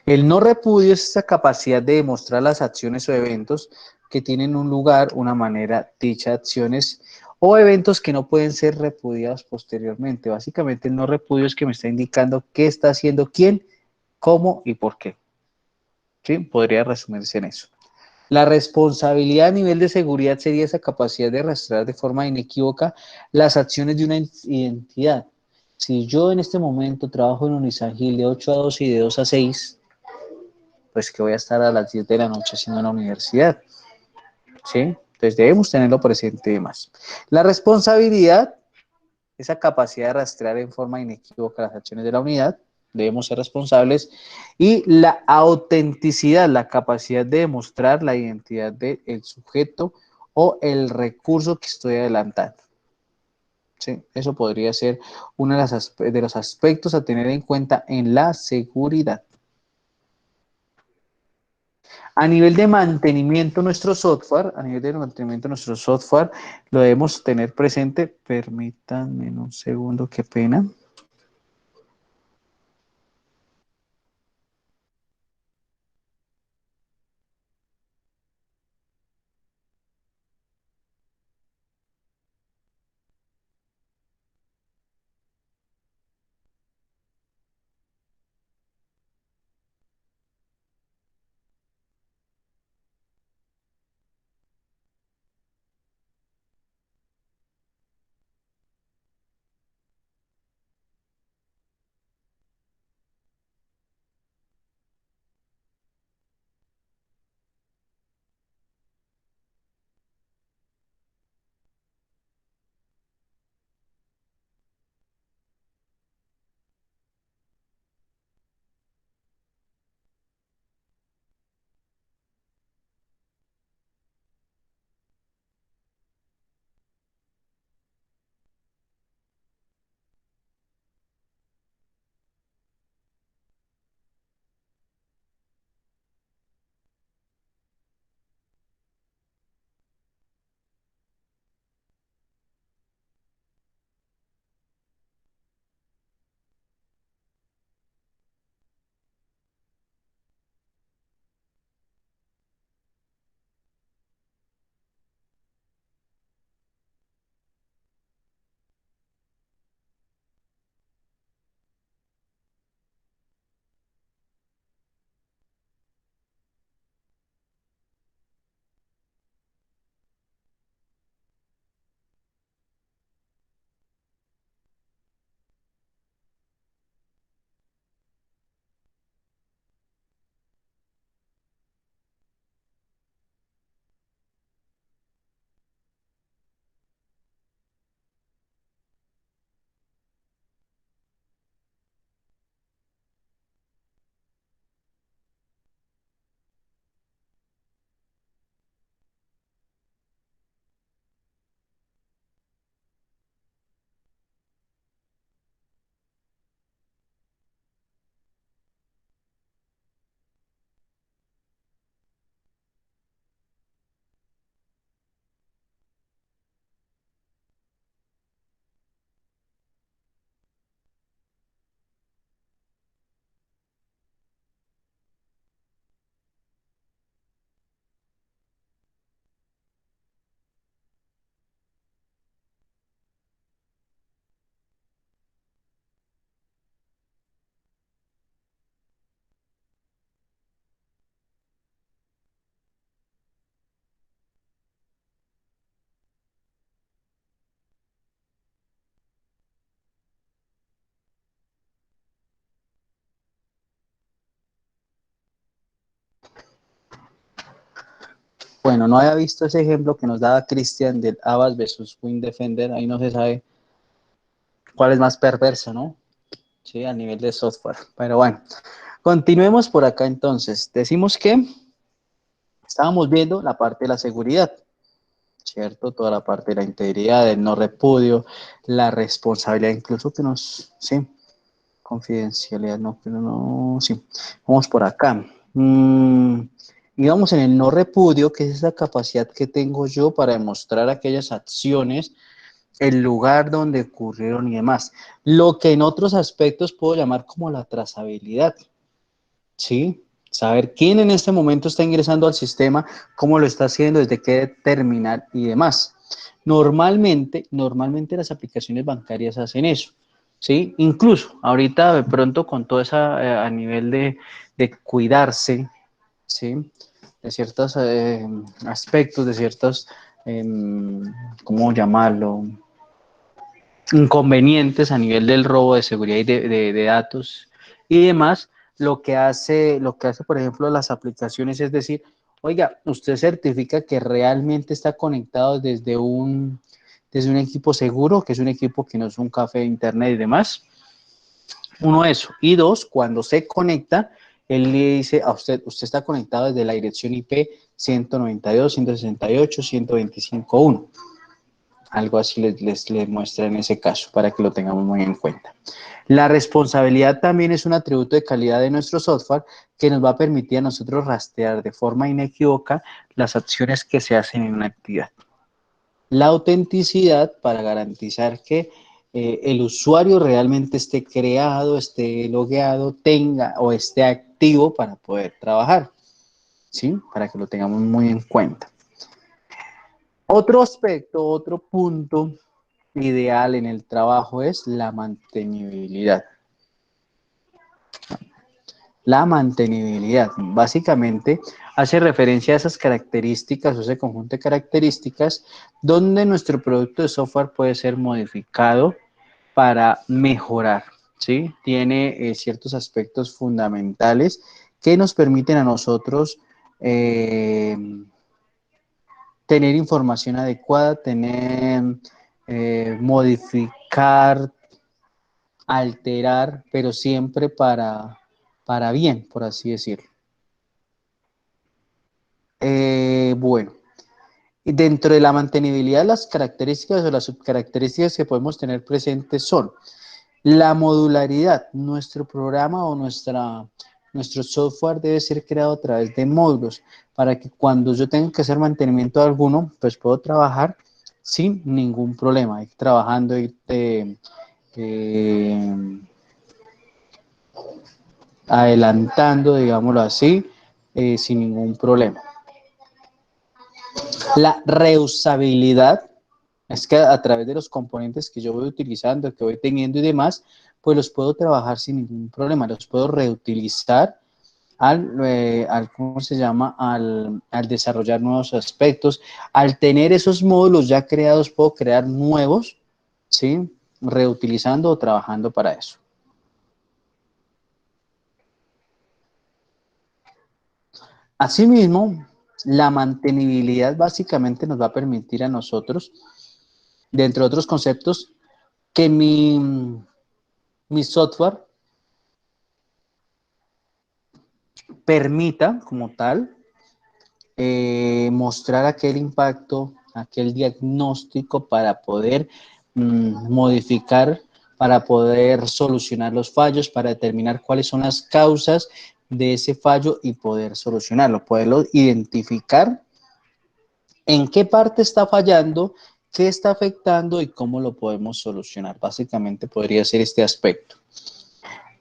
El no repudio es esa capacidad de demostrar las acciones o eventos que tienen un lugar, una manera, dichas acciones o eventos que no pueden ser repudiados posteriormente. Básicamente el no repudio es que me está indicando qué está haciendo quién, cómo y por qué. ¿Sí? Podría resumirse en eso. La responsabilidad a nivel de seguridad sería esa capacidad de rastrear de forma inequívoca las acciones de una identidad. Si yo en este momento trabajo en Unisagil de 8 a 12 y de 2 a 6, pues que voy a estar a las 10 de la noche haciendo en la universidad, ¿sí? Entonces debemos tenerlo presente más. La responsabilidad, esa capacidad de rastrear en forma inequívoca las acciones de la unidad, debemos ser responsables, y la autenticidad, la capacidad de demostrar la identidad del sujeto o el recurso que estoy adelantando. ¿Sí? Eso podría ser uno de los aspectos a tener en cuenta en la seguridad. A nivel de mantenimiento de nuestro software, lo debemos tener presente. Permítanme un segundo, qué pena. Bueno, no había visto ese ejemplo que nos daba Cristian del Avast versus WinDefender. Ahí no se sabe cuál es más perverso, ¿no? Sí, a nivel de software. Pero bueno, continuemos por acá entonces. Decimos que estábamos viendo la parte de la seguridad, ¿cierto? Toda la parte de la integridad, del no repudio, la responsabilidad, incluso que nos, sí, confidencialidad, no, pero no, sí. Vamos por acá. Digamos en el no repudio, que es esa capacidad que tengo yo para demostrar aquellas acciones, el lugar donde ocurrieron y demás. Lo que en otros aspectos puedo llamar como la trazabilidad, ¿sí? Saber quién en este momento está ingresando al sistema, cómo lo está haciendo, desde qué terminal y demás. Normalmente las aplicaciones bancarias hacen eso, ¿sí? Incluso ahorita de pronto con todo esa a nivel de cuidarse, ¿sí? De ciertos aspectos, de ciertos, ¿cómo llamarlo? Inconvenientes a nivel del robo de seguridad y de datos y demás, lo que hace, por ejemplo, las aplicaciones es decir, oiga, usted certifica que realmente está conectado desde un equipo seguro, que es un equipo que no es un café de internet y demás. Uno, eso. Y dos, cuando se conecta, él le dice a usted está conectado desde la dirección IP 192.168.125.1. Algo así les muestra en ese caso, para que lo tengamos muy en cuenta. La responsabilidad también es un atributo de calidad de nuestro software que nos va a permitir a nosotros rastrear de forma inequívoca las acciones que se hacen en una actividad. La autenticidad para garantizar que el usuario realmente esté creado, esté logueado, tenga o esté activo para poder trabajar, ¿sí? Para que lo tengamos muy en cuenta. Otro aspecto, otro punto ideal en el trabajo es la mantenibilidad. La mantenibilidad básicamente hace referencia a esas características o ese conjunto de características donde nuestro producto de software puede ser modificado para mejorar, ¿sí? Tiene ciertos aspectos fundamentales que nos permiten a nosotros tener información adecuada, modificar, alterar, pero siempre para bien, por así decirlo. Bueno, y dentro de la mantenibilidad, las características o las subcaracterísticas que podemos tener presentes son la modularidad. Nuestro programa o nuestro software debe ser creado a través de módulos para que cuando yo tenga que hacer mantenimiento de alguno, pues puedo trabajar sin ningún problema, ir trabajando, adelantando, digámoslo así, sin ningún problema. La reusabilidad es que a través de los componentes que yo voy utilizando, que voy teniendo y demás, pues los puedo trabajar sin ningún problema, los puedo reutilizar ¿cómo se llama? Al desarrollar nuevos aspectos. Al tener esos módulos ya creados, puedo crear nuevos, ¿sí? Reutilizando o trabajando para eso. Asimismo, la mantenibilidad básicamente nos va a permitir a nosotros, dentro de otros conceptos, que mi software permita, como tal, mostrar aquel impacto, aquel diagnóstico para poder modificar, para poder solucionar los fallos, para determinar cuáles son las causas de ese fallo y poder solucionarlo, poderlo identificar en qué parte está fallando, qué está afectando y cómo lo podemos solucionar. Básicamente podría ser este aspecto.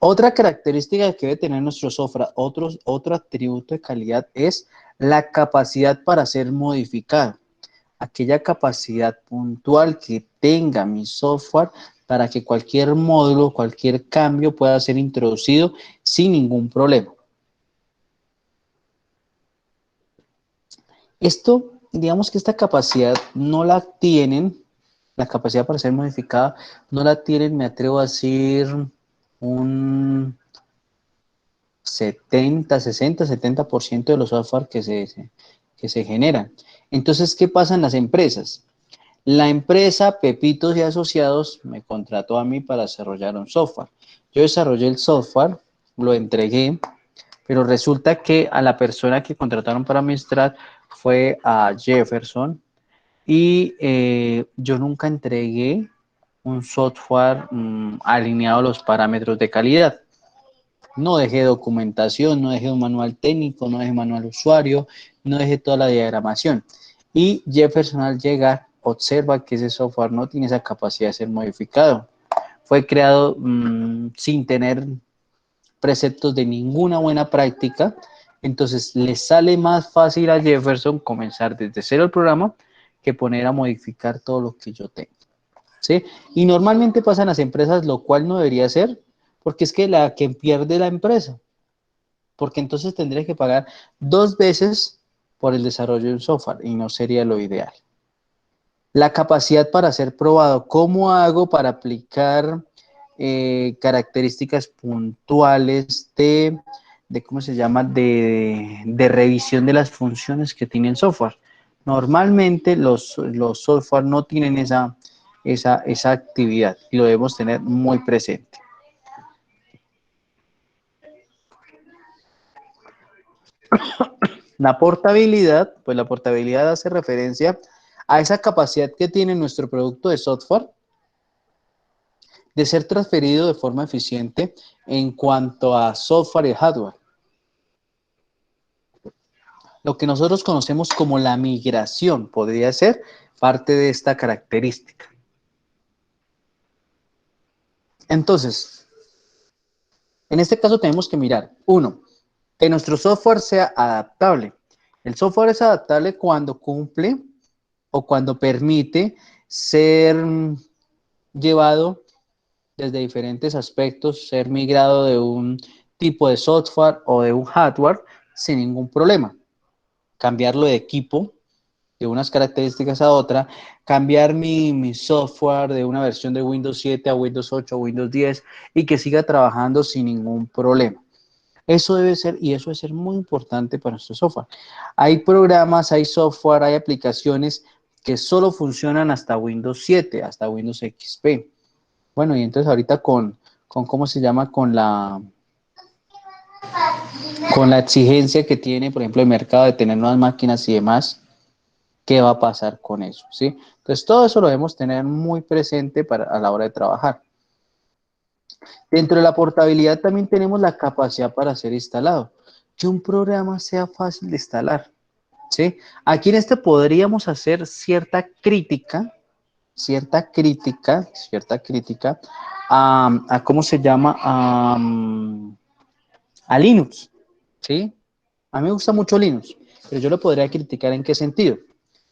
Otra característica que debe tener nuestro software, otro atributo de calidad es la capacidad para ser modificado. Aquella capacidad puntual que tenga mi software para que cualquier módulo, cualquier cambio pueda ser introducido sin ningún problema. Esto, digamos que esta capacidad no la tienen, la capacidad para ser modificada, no la tienen, me atrevo a decir, un 70, 60, 70% de los software que que se generan. Entonces, ¿qué pasa en las empresas? La empresa Pepitos y Asociados me contrató a mí para desarrollar un software. Yo desarrollé el software, lo entregué, pero resulta que a la persona que contrataron para administrar fue a Jefferson y yo nunca entregué un software alineado a los parámetros de calidad. No dejé documentación, no dejé un manual técnico, no dejé manual usuario, no dejé toda la diagramación. Y Jefferson al llegar observa que ese software no tiene esa capacidad de ser modificado. Fue creado sin tener preceptos de ninguna buena práctica, entonces le sale más fácil a Jefferson comenzar desde cero el programa que poner a modificar todo lo que yo tengo, ¿sí? Y normalmente pasa en las empresas, lo cual no debería ser, porque es que la que pierde la empresa, porque entonces tendría que pagar 2 veces por el desarrollo de un software y no sería lo ideal. La capacidad para ser probado, ¿cómo hago para aplicar características puntuales ¿cómo se llama? De revisión de las funciones que tiene el software? Normalmente los software no tienen esa actividad y lo debemos tener muy presente. La portabilidad, pues la portabilidad hace referencia a esa capacidad que tiene nuestro producto de software de ser transferido de forma eficiente en cuanto a software y hardware. Lo que nosotros conocemos como la migración podría ser parte de esta característica. Entonces, en este caso tenemos que mirar, uno, que nuestro software sea adaptable. El software es adaptable cuando cumple o cuando permite ser llevado desde diferentes aspectos, ser migrado de un tipo de software o de un hardware sin ningún problema. Cambiarlo de equipo de unas características a otra, cambiar mi software de una versión de Windows 7 a Windows 8 a Windows 10 y que siga trabajando sin ningún problema. Eso debe ser, y eso debe ser muy importante para nuestro software. Hay programas, hay software, hay aplicaciones que solo funcionan hasta Windows 7, hasta Windows XP. Bueno, y entonces ahorita con ¿cómo se llama? Con la exigencia que tiene, por ejemplo, el mercado de tener nuevas máquinas y demás, ¿qué va a pasar con eso? ¿Sí? Entonces, todo eso lo debemos tener muy presente a la hora de trabajar. Dentro de la portabilidad también tenemos la capacidad para ser instalado. Que un programa sea fácil de instalar, ¿sí? Aquí en este podríamos hacer cierta crítica a ¿cómo se llama? A Linux, ¿sí? A mí me gusta mucho Linux, pero yo lo podría criticar en qué sentido.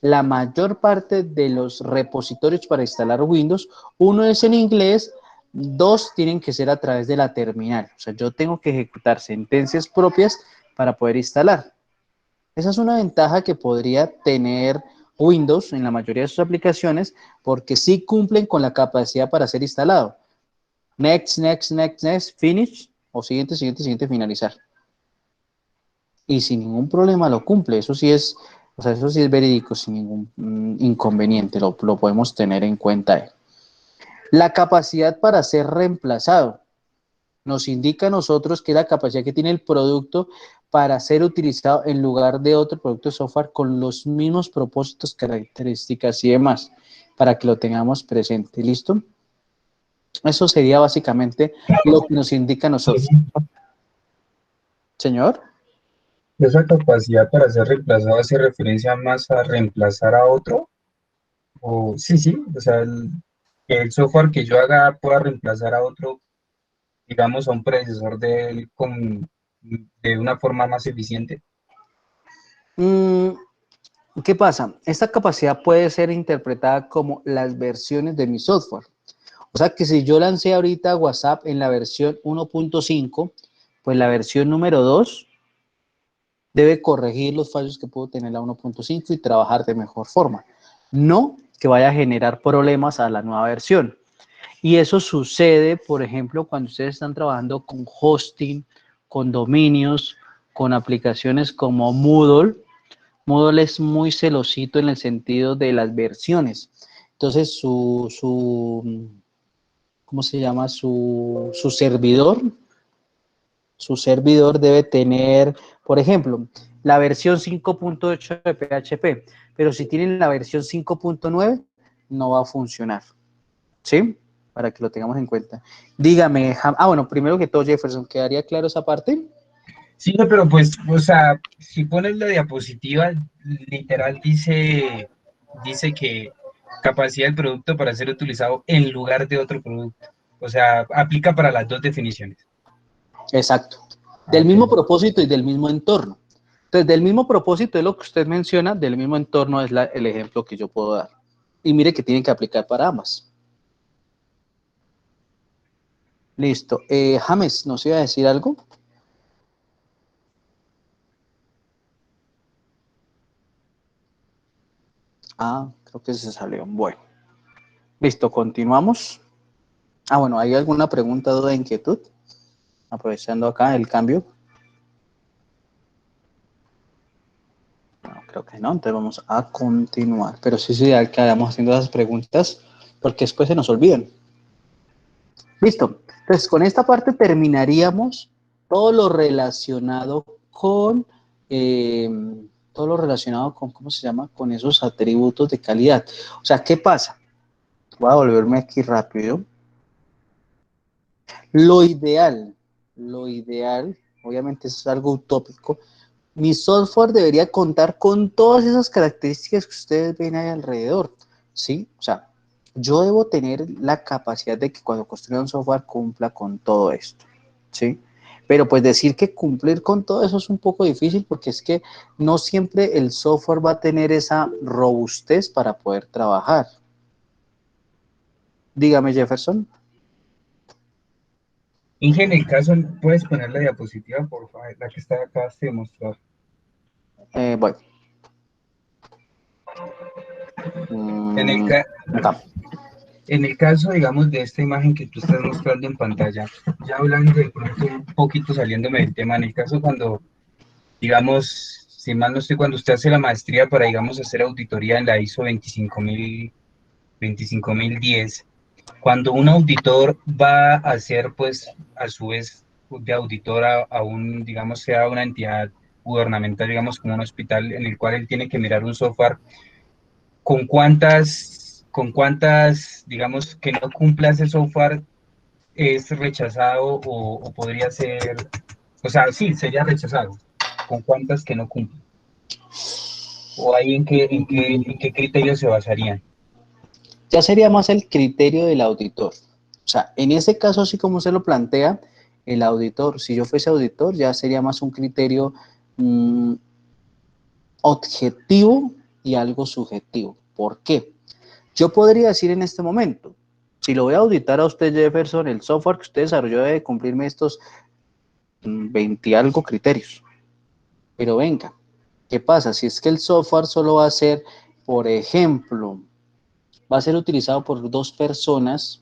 La mayor parte de los repositorios para instalar Windows, uno es en inglés, 2 tienen que ser a través de la terminal. O sea, yo tengo que ejecutar sentencias propias para poder instalar. Esa es una ventaja que podría tener Windows en la mayoría de sus aplicaciones porque sí cumplen con la capacidad para ser instalado. Next, next, next, next, finish o siguiente, siguiente, siguiente, finalizar. Y sin ningún problema lo cumple. Eso sí es, o sea, eso sí es verídico, sin ningún inconveniente. Lo podemos tener en cuenta. La capacidad para ser reemplazado nos indica a nosotros que es la capacidad que tiene el producto para ser utilizado en lugar de otro producto de software con los mismos propósitos, características y demás, para que lo tengamos presente. ¿Listo? Eso sería básicamente lo que nos indica a nosotros. Señor. ¿Esa capacidad para ser reemplazado hace referencia más a reemplazar a otro? O sí, sí, o sea, que el software que yo haga pueda reemplazar a otro, digamos, a un predecesor de él de una forma más eficiente. ¿Qué pasa? Esta capacidad puede ser interpretada como las versiones de mi software. O sea que si yo lancé ahorita WhatsApp en la versión 1.5, pues la versión número 2 debe corregir los fallos que puedo tener la 1.5 y trabajar de mejor forma. No que vaya a generar problemas a la nueva versión. Y eso sucede, por ejemplo, cuando ustedes están trabajando con hosting, con dominios, con aplicaciones como Moodle. Moodle es muy celosito en el sentido de las versiones. Entonces, ¿cómo se llama? Su servidor debe tener, por ejemplo, la versión 5.8 de PHP, pero si tienen la versión 5.9, no va a funcionar, ¿sí? Para que lo tengamos en cuenta. Dígame, bueno, primero que todo, Jefferson, ¿quedaría claro esa parte? Sí, no, pero pues, o sea, si pones la diapositiva, literal dice que capacidad del producto para ser utilizado en lugar de otro producto. O sea, aplica para las dos definiciones. Exacto. Ah, Del ok. mismo propósito y del mismo entorno. Entonces, del mismo propósito es lo que usted menciona, del mismo entorno es el ejemplo que yo puedo dar. Y mire que tienen que aplicar para ambas. Listo. James, ¿nos iba a decir algo? Creo que se salió. Bueno. Listo, continuamos. Bueno, ¿hay alguna pregunta, duda, inquietud? Aprovechando acá el cambio. No, creo que no, entonces vamos a continuar. Pero sí es ideal que vayamos haciendo esas preguntas porque después se nos olvidan. Listo. Entonces, con esta parte terminaríamos todo lo relacionado con, eh, ¿cómo se llama? Con esos atributos de calidad. O sea, ¿qué pasa? Voy a volverme aquí rápido. Lo ideal, obviamente es algo utópico, mi software debería contar con todas esas características que ustedes ven ahí alrededor, ¿sí? O sea, yo debo tener la capacidad de que cuando construya un software cumpla con todo esto, ¿sí? Pero pues decir que cumplir con todo eso es un poco difícil porque es que no siempre el software va a tener esa robustez para poder trabajar. Dígame, Jefferson. Inge, en el caso, puedes poner la diapositiva, por favor, la que está acá de mostrar. Bueno. En el, Mm, ca- acá. en el caso, digamos, de esta imagen que tú estás mostrando en pantalla, ya hablando de pronto un poquito saliéndome del tema, en el caso cuando, digamos, si mal no estoy, cuando usted hace la maestría para, digamos, hacer auditoría en la ISO 25010, cuando un auditor va a hacer, pues, a su vez, de auditor a un, digamos, sea una entidad gubernamental, digamos, como un hospital, en el cual él tiene que mirar un software, con cuántas, digamos, que no cumpla ese software es rechazado o podría ser, o sea, sí, sería rechazado, con cuántas que no cumple, o ahí en qué criterios se basarían. Ya sería más el criterio del auditor. O sea, en ese caso, así como se lo plantea el auditor, si yo fuese auditor, ya sería más un criterio mmm, objetivo y algo subjetivo. ¿Por qué? Yo podría decir en este momento, si lo voy a auditar a usted, Jefferson, el software que usted desarrolló debe cumplirme estos 20 y algo criterios. Pero venga, ¿qué pasa? Si es que el software solo va a ser, por ejemplo, va a ser utilizado por dos personas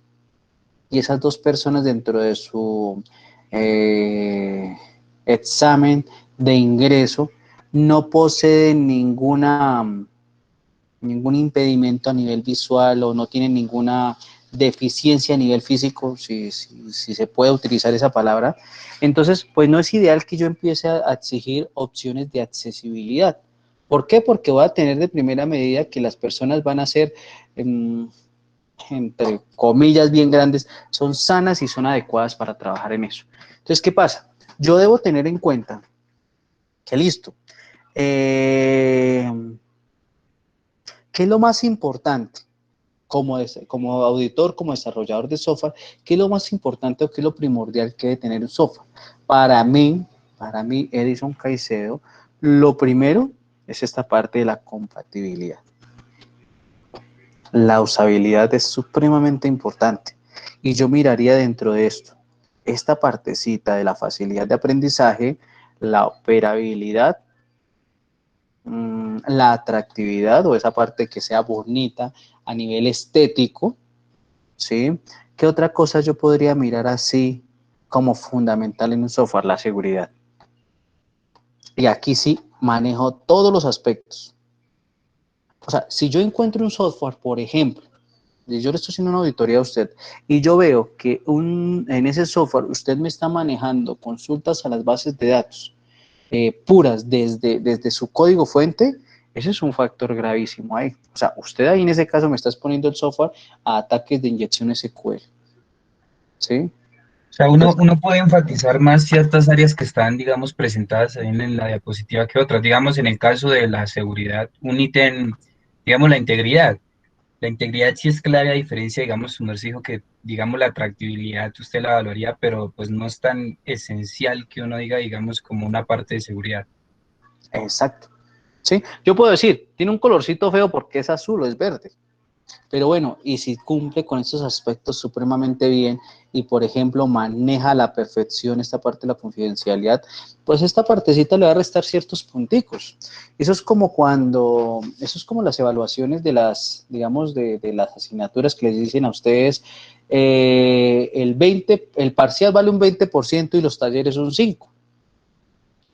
y esas dos personas dentro de su examen de ingreso no poseen ningún impedimento a nivel visual o no tienen ninguna deficiencia a nivel físico, si se puede utilizar esa palabra, entonces pues no es ideal que yo empiece a exigir opciones de accesibilidad. ¿Por qué? Porque voy a tener de primera medida que las personas van a ser entre comillas bien grandes, son sanas y son adecuadas para trabajar en eso. Entonces, ¿qué pasa? Yo debo tener en cuenta que listo. ¿Qué es lo más importante? Como auditor, como desarrollador de software, ¿qué es lo más importante o qué es lo primordial que debe tener un software? Para mí, Edison Caicedo, lo primero es esta parte de la compatibilidad. La usabilidad es supremamente importante y yo miraría dentro de esto, esta partecita de la facilidad de aprendizaje, la operabilidad, la atractividad o esa parte que sea bonita a nivel estético, ¿sí? ¿Qué otra cosa yo podría mirar así como fundamental en un software? La seguridad. Y aquí sí, manejo todos los aspectos. O sea, si yo encuentro un software, por ejemplo, y yo le estoy haciendo una auditoría a usted, y yo veo que en ese software usted me está manejando consultas a las bases de datos puras desde su código fuente, ese es un factor gravísimo ahí. O sea, usted ahí en ese caso me está exponiendo el software a ataques de inyección SQL. ¿Sí? O sea, Entonces, uno puede enfatizar más ciertas áreas que están, digamos, presentadas ahí en la diapositiva que otras. Digamos, en el caso de la seguridad, un ítem, digamos, la integridad. La integridad sí es clara, a diferencia, digamos, su merced dijo que, digamos, la atractividad usted la valoraría, pero pues no es tan esencial que uno diga, digamos, como una parte de seguridad. exacto. ¿Sí? Yo puedo decir, tiene un colorcito feo porque es azul o es verde. Pero bueno, y si cumple con estos aspectos supremamente bien y, por ejemplo, maneja a la perfección esta parte de la confidencialidad, pues esta partecita le va a restar ciertos punticos. Eso es como las evaluaciones de las, digamos, de las asignaturas que les dicen a ustedes, el parcial vale un 20% y los talleres un 5%.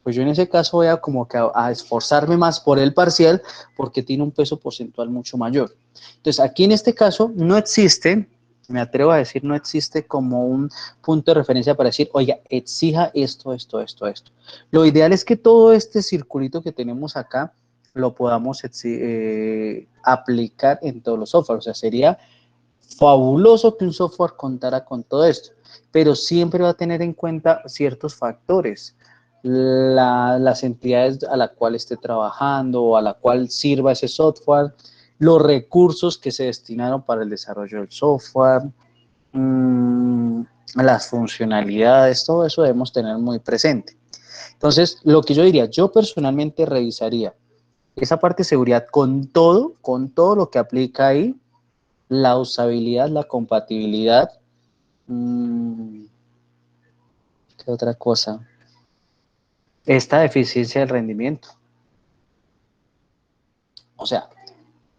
Pues yo en ese caso voy a como que a esforzarme más por el parcial porque tiene un peso porcentual mucho mayor. Entonces, aquí en este caso no existe, me atrevo a decir, no existe como un punto de referencia para decir, oiga, exija esto, esto, esto, esto. Lo ideal es que todo este circulito que tenemos acá lo podamos aplicar en todos los softwares. O sea, sería fabuloso que un software contara con todo esto, pero siempre va a tener en cuenta ciertos factores, las entidades a la cual esté trabajando o a la cual sirva ese software, los recursos que se destinaron para el desarrollo del software, las funcionalidades, todo eso debemos tener muy presente. Entonces, lo que yo diría, yo personalmente revisaría esa parte de seguridad con todo lo que aplica ahí, la usabilidad, la compatibilidad, ¿qué otra cosa? Esta deficiencia del rendimiento. O sea,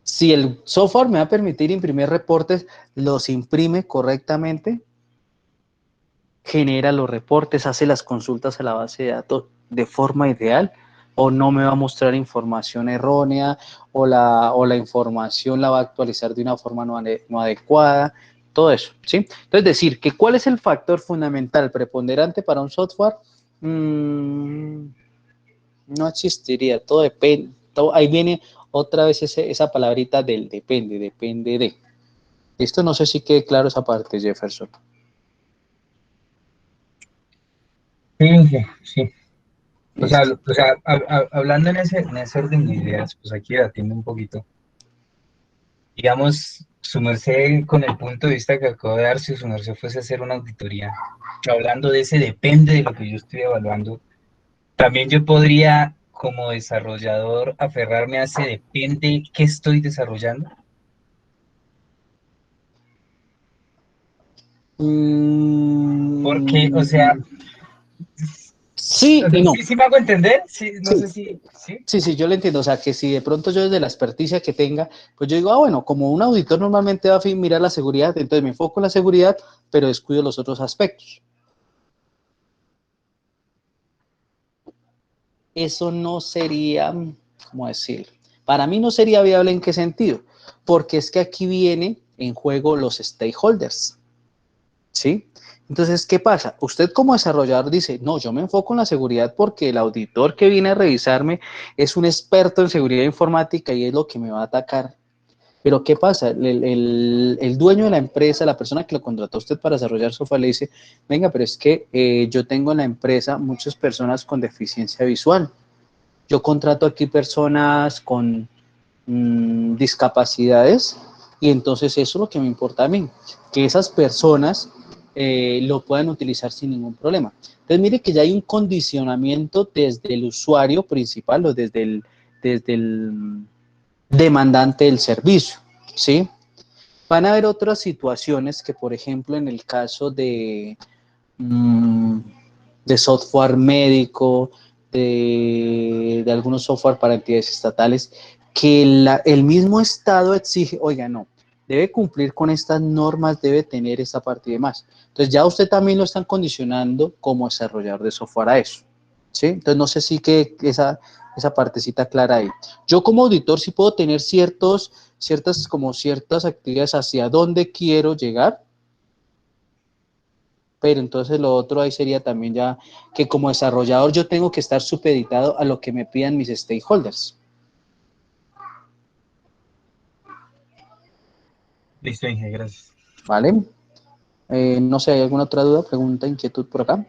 si el software me va a permitir imprimir reportes, los imprime correctamente, genera los reportes, hace las consultas a la base de datos de forma ideal, o no me va a mostrar información errónea, o la información la va a actualizar de una forma no adecuada, todo eso, ¿sí? Entonces, decir que cuál es el factor fundamental preponderante para un software, no existiría, todo depende, ahí viene otra vez esa palabrita del depende de. Esto no sé si quede claro esa parte, Jefferson. Sí, sí, sí. Listo. Hablando en ese orden de ideas, pues aquí debatiendo un poquito. Digamos, su merced, con el punto de vista que acabo de dar, si su merced fuese a hacer una auditoría, hablando de ese depende de lo que yo estoy evaluando, también yo podría, como desarrollador, aferrarme a ese depende que estoy desarrollando. Porque, Mm, sí y no. sí, sí me hago entender, sí, no Sí, sé si, sí. sí, yo lo entiendo. O sea, que si de pronto yo desde la experticia que tenga, pues yo digo, bueno, como un auditor normalmente va a mirar la seguridad, entonces me enfoco en la seguridad, pero descuido los otros aspectos. Eso no sería, ¿cómo decir? Para mí no sería viable. ¿En qué sentido? Porque es que aquí viene en juego los stakeholders, ¿sí? Entonces, ¿qué pasa? Usted como desarrollador dice, no, yo me enfoco en la seguridad porque el auditor que viene a revisarme es un experto en seguridad informática y es lo que me va a atacar. Pero ¿qué pasa? El dueño de la empresa, la persona que lo contrató a usted para desarrollar software, le dice, venga, pero es que yo tengo en la empresa muchas personas con deficiencia visual. Yo contrato aquí personas con discapacidades y entonces eso es lo que me importa a mí, que esas personas lo puedan utilizar sin ningún problema. Entonces mire que ya hay un condicionamiento desde el usuario principal o desde el demandante del servicio, ¿sí? Van a haber otras situaciones que, por ejemplo, en el caso mmm, de software médico, de algunos software para entidades estatales, que el mismo Estado exige, oiga, no, debe cumplir con estas normas, debe tener esta parte y demás. Entonces ya usted también lo están condicionando como desarrollador de software a eso, ¿sí? Entonces no sé si que esa partecita clara ahí. Yo como auditor sí puedo tener ciertas actividades hacia dónde quiero llegar, pero entonces lo otro ahí sería también ya que como desarrollador yo tengo que estar supeditado a lo que me pidan mis stakeholders. Listo, Inge, gracias. ¿Vale? No sé, ¿hay alguna otra duda, pregunta, inquietud por acá?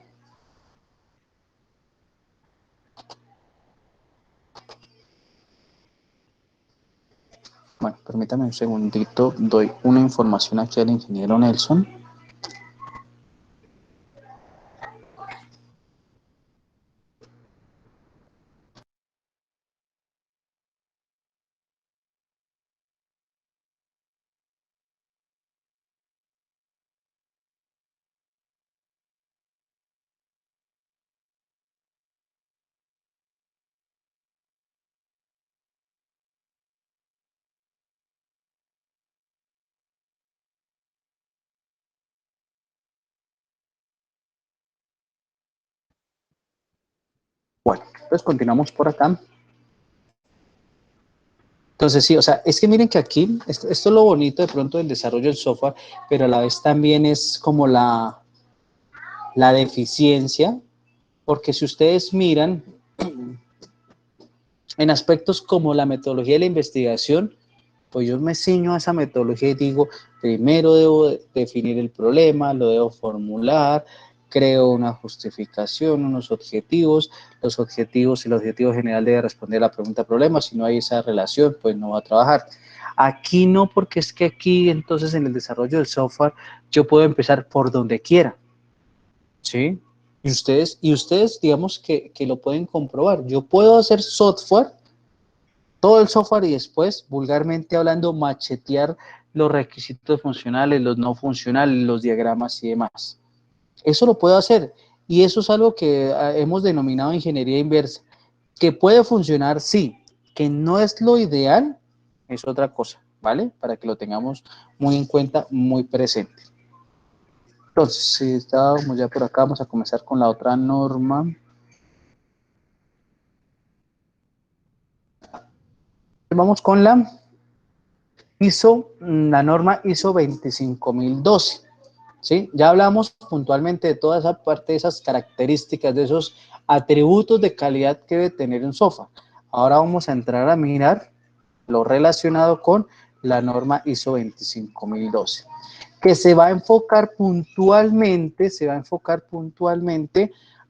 Bueno, permítame un segundito, doy una información aquí al ingeniero Nelson. Bueno, pues continuamos por acá. Entonces, sí, o sea, es que miren que aquí, esto es lo bonito de pronto del desarrollo del software, pero a la vez también es como la deficiencia, porque si ustedes miran en aspectos como la metodología de la investigación, pues yo me ciño a esa metodología y digo, primero debo definir el problema, lo debo formular, creo una justificación, unos objetivos, los objetivos, el objetivo general debe responder a la pregunta problema, si no hay esa relación, pues no va a trabajar. Aquí no, porque es que aquí entonces en el desarrollo del software yo puedo empezar por donde quiera, ¿sí? Y ustedes digamos que lo pueden comprobar. Yo puedo hacer software, todo el software y después, vulgarmente hablando, machetear los requisitos funcionales, los no funcionales, los diagramas y demás. Eso lo puedo hacer y eso es algo que hemos denominado ingeniería inversa. Que puede funcionar, sí. Que no es lo ideal, es otra cosa, ¿vale? Para que lo tengamos muy en cuenta, muy presente. Entonces, si estábamos ya por acá, vamos a comenzar con la otra norma. Vamos con la norma ISO 25012. ¿Sí? Ya hablamos puntualmente de toda esa parte, de esas características, de esos atributos de calidad que debe tener un software. Ahora vamos a entrar a mirar lo relacionado con la norma ISO 25012, que se va a enfocar puntualmente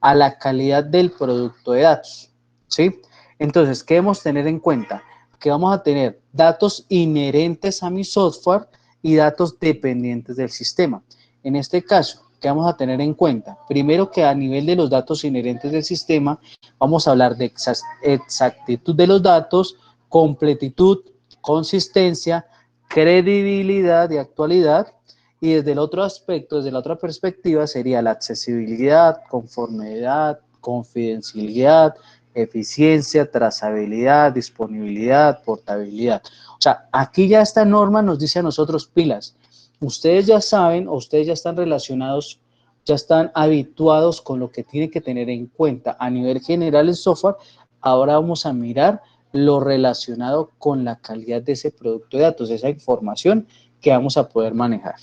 a la calidad del producto de datos, ¿sí? Entonces, ¿qué debemos tener en cuenta? Que vamos a tener datos inherentes a mi software y datos dependientes del sistema. En este caso, ¿qué vamos a tener en cuenta? Primero que a nivel de los datos inherentes del sistema, vamos a hablar de exactitud de los datos, completitud, consistencia, credibilidad y actualidad. Y desde el otro aspecto, desde la otra perspectiva, sería la accesibilidad, conformidad, confidencialidad, eficiencia, trazabilidad, disponibilidad, portabilidad. O sea, aquí ya esta norma nos dice a nosotros pilas. Ustedes ya saben o ustedes ya están relacionados, ya están habituados con lo que tienen que tener en cuenta a nivel general el software. Ahora vamos a mirar lo relacionado con la calidad de ese producto de datos, esa información que vamos a poder manejar.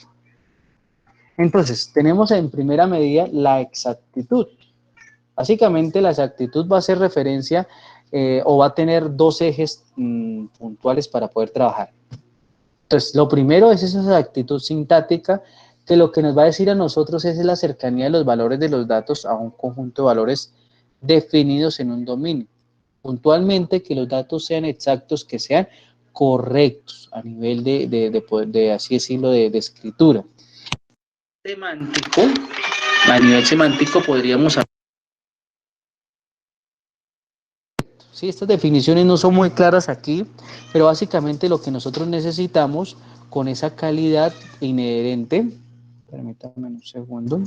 Entonces, tenemos en primera medida la exactitud. Básicamente, la exactitud va a hacer referencia o va a tener dos ejes puntuales para poder trabajar. Entonces, lo primero es esa exactitud sintáctica, que lo que nos va a decir a nosotros es la cercanía de los valores de los datos a un conjunto de valores definidos en un dominio. Puntualmente, que los datos sean exactos, que sean correctos a nivel de así decirlo, de escritura. Semántico, a nivel semántico podríamos hablar. Sí, estas definiciones no son muy claras aquí, pero básicamente lo que nosotros necesitamos con esa calidad inherente, permítanme un segundo.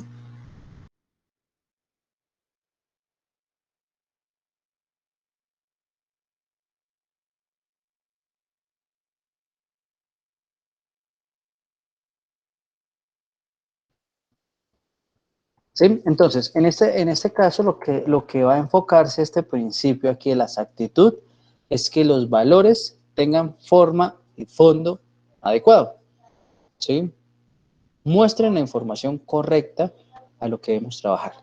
¿Sí? Entonces, en este caso, lo que va a enfocarse este principio aquí de la exactitud es que los valores tengan forma y fondo adecuado, ¿sí? Muestren la información correcta a lo que debemos trabajar.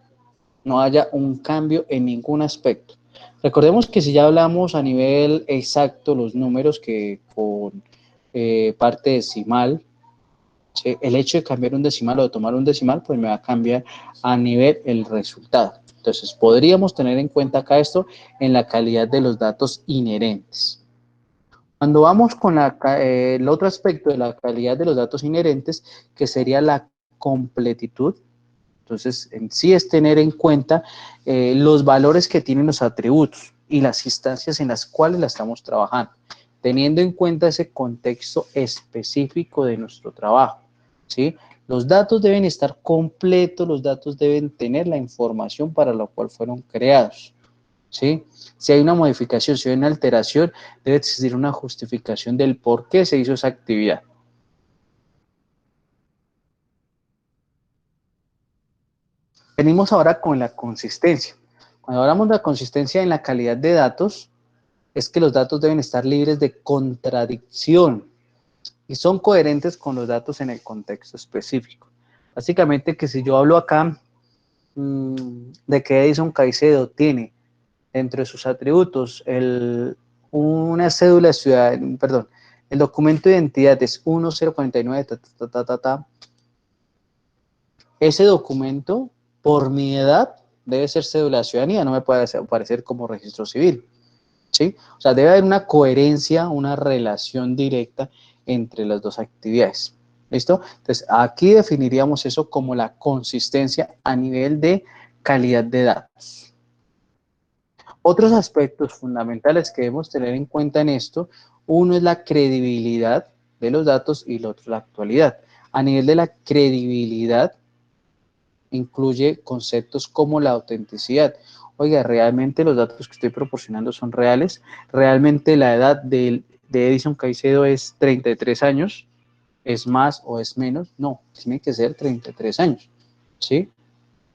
No haya un cambio en ningún aspecto. Recordemos que si ya hablamos a nivel exacto los números que con parte decimal, ¿sí? El hecho de cambiar un decimal o de tomar un decimal, pues me va a cambiar a nivel el resultado. Entonces, podríamos tener en cuenta acá esto en la calidad de los datos inherentes. Cuando vamos con el otro aspecto de la calidad de los datos inherentes, que sería la completitud, entonces en sí es tener en cuenta los valores que tienen los atributos y las instancias en las cuales la estamos trabajando, teniendo en cuenta ese contexto específico de nuestro trabajo, ¿sí? Los datos deben estar completos, los datos deben tener la información para la cual fueron creados, ¿sí? Si hay una modificación, si hay una alteración, debe existir una justificación del por qué se hizo esa actividad. Venimos ahora con la consistencia. Cuando hablamos de la consistencia en la calidad de datos, es que los datos deben estar libres de contradicción y son coherentes con los datos en el contexto específico. Básicamente que si yo hablo acá de que Edison Caicedo tiene entre sus atributos una cédula de ciudad, perdón, el documento de identidad es 1049, ese documento, por mi edad, debe ser cédula de ciudadanía, no me puede aparecer como registro civil, ¿sí? O sea, debe haber una coherencia, una relación directa entre las dos actividades, ¿listo? Entonces, aquí definiríamos eso como la consistencia a nivel de calidad de datos. Otros aspectos fundamentales que debemos tener en cuenta en esto, uno es la credibilidad de los datos y el otro la actualidad. A nivel de la credibilidad, incluye conceptos como la autenticidad. Oiga, ¿realmente los datos que estoy proporcionando son reales? ¿Realmente la edad de Edison Caicedo es 33 años? ¿Es más o es menos? No, tiene que ser 33 años, ¿sí?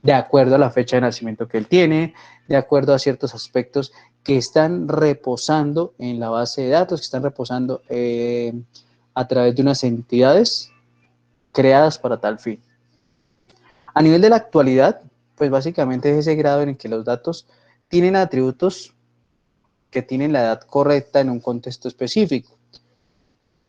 De acuerdo a la fecha de nacimiento que él tiene, de acuerdo a ciertos aspectos que están reposando en la base de datos, que están reposando a través de unas entidades creadas para tal fin. A nivel de la actualidad, pues básicamente es ese grado en el que los datos tienen atributos que tienen la edad correcta en un contexto específico.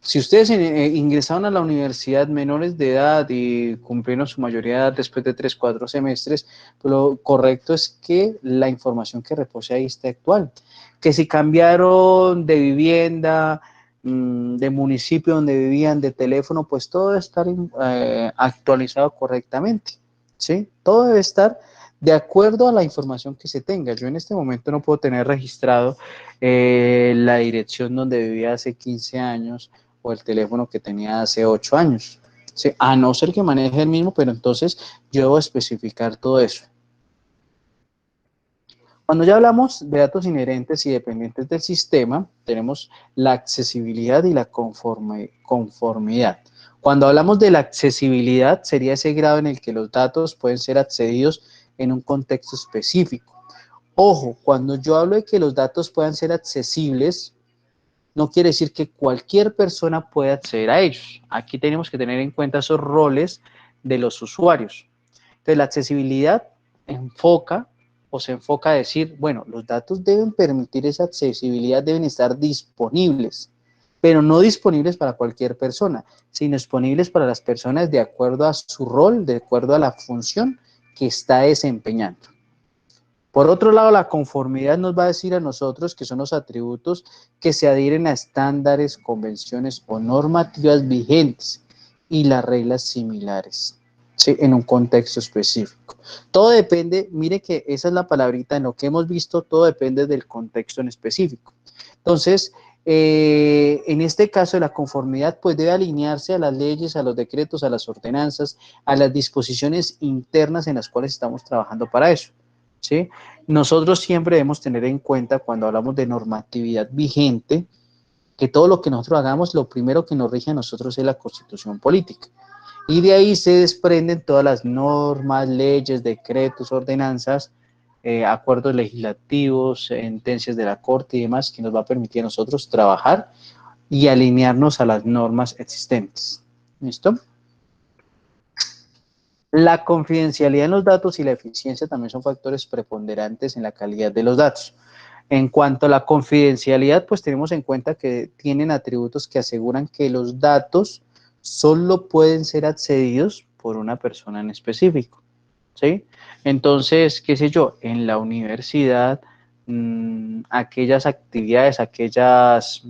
Si ustedes ingresaron a la universidad menores de edad y cumplieron su mayoría de edad después de 3, 4 semestres, pues lo correcto es que la información que repose ahí esté actual. Que si cambiaron de vivienda, de municipio donde vivían, de teléfono, pues todo debe estar actualizado correctamente, ¿sí? Todo debe estar de acuerdo a la información que se tenga. Yo en este momento no puedo tener registrado la dirección donde vivía hace 15 años, o el teléfono que tenía hace 8 años. ¿Sí? A no ser que maneje el mismo, pero entonces yo debo especificar todo eso. Cuando ya hablamos de datos inherentes y dependientes del sistema, tenemos la accesibilidad y la conformidad. Cuando hablamos de la accesibilidad, sería ese grado en el que los datos pueden ser accedidos en un contexto específico. Ojo, cuando yo hablo de que los datos puedan ser accesibles, no quiere decir que cualquier persona pueda acceder a ellos. Aquí tenemos que tener en cuenta esos roles de los usuarios. Entonces, la accesibilidad se enfoca a decir, bueno, los datos deben permitir esa accesibilidad, deben estar disponibles, pero no disponibles para cualquier persona, sino disponibles para las personas de acuerdo a su rol, de acuerdo a la función que está desempeñando. Por otro lado, la conformidad nos va a decir a nosotros que son los atributos que se adhieren a estándares, convenciones o normativas vigentes y las reglas similares, ¿sí? En un contexto específico. Todo depende, mire que esa es la palabrita en lo que hemos visto, todo depende del contexto en específico. Entonces, en este caso de la conformidad, pues debe alinearse a las leyes, a los decretos, a las ordenanzas, a las disposiciones internas en las cuales estamos trabajando para eso, ¿sí? Nosotros siempre debemos tener en cuenta cuando hablamos de normatividad vigente, que todo lo que nosotros hagamos, lo primero que nos rige a nosotros es la Constitución política. Y de ahí se desprenden todas las normas, leyes, decretos, ordenanzas, acuerdos legislativos, sentencias de la Corte y demás, que nos va a permitir a nosotros trabajar y alinearnos a las normas existentes. ¿Listo? La confidencialidad en los datos y la eficiencia también son factores preponderantes en la calidad de los datos. En cuanto a la confidencialidad, pues tenemos en cuenta que tienen atributos que aseguran que los datos solo pueden ser accedidos por una persona en específico, ¿sí? Entonces, qué sé yo, en la universidad, aquellas actividades, aquellas,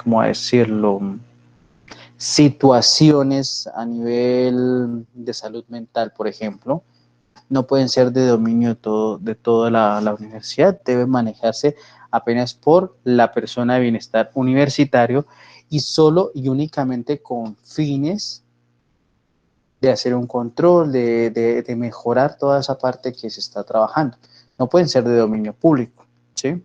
¿cómo decirlo? Situaciones a nivel de salud mental, por ejemplo, no pueden ser de dominio de toda la universidad, deben manejarse apenas por la persona de bienestar universitario y solo y únicamente con fines de hacer un control, de mejorar toda esa parte que se está trabajando. No pueden ser de dominio público, ¿sí?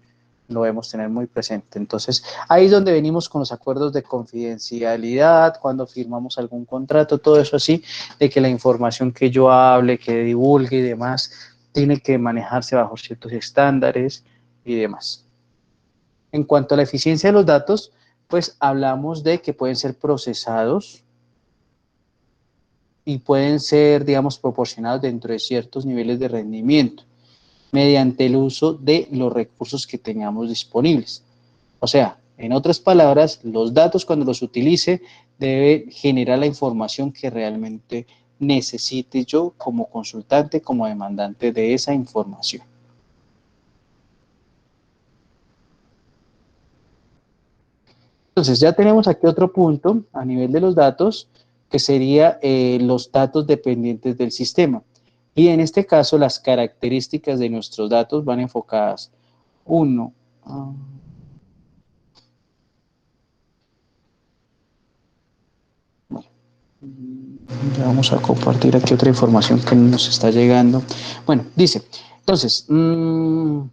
Lo debemos tener muy presente. Entonces, ahí es donde venimos con los acuerdos de confidencialidad, cuando firmamos algún contrato, todo eso así, de que la información que yo hable, que divulgue y demás, tiene que manejarse bajo ciertos estándares y demás. En cuanto a la eficiencia de los datos, pues hablamos de que pueden ser procesados y pueden ser, digamos, proporcionados dentro de ciertos niveles de rendimiento mediante el uso de los recursos que tengamos disponibles. O sea, en otras palabras, los datos cuando los utilice debe generar la información que realmente necesite yo como consultante, como demandante de esa información. Entonces ya tenemos aquí otro punto a nivel de los datos, que sería los datos dependientes del sistema. Y en este caso las características de nuestros datos van enfocadas, uno, ya vamos a compartir aquí otra información que nos está llegando. Bueno, dice, entonces, en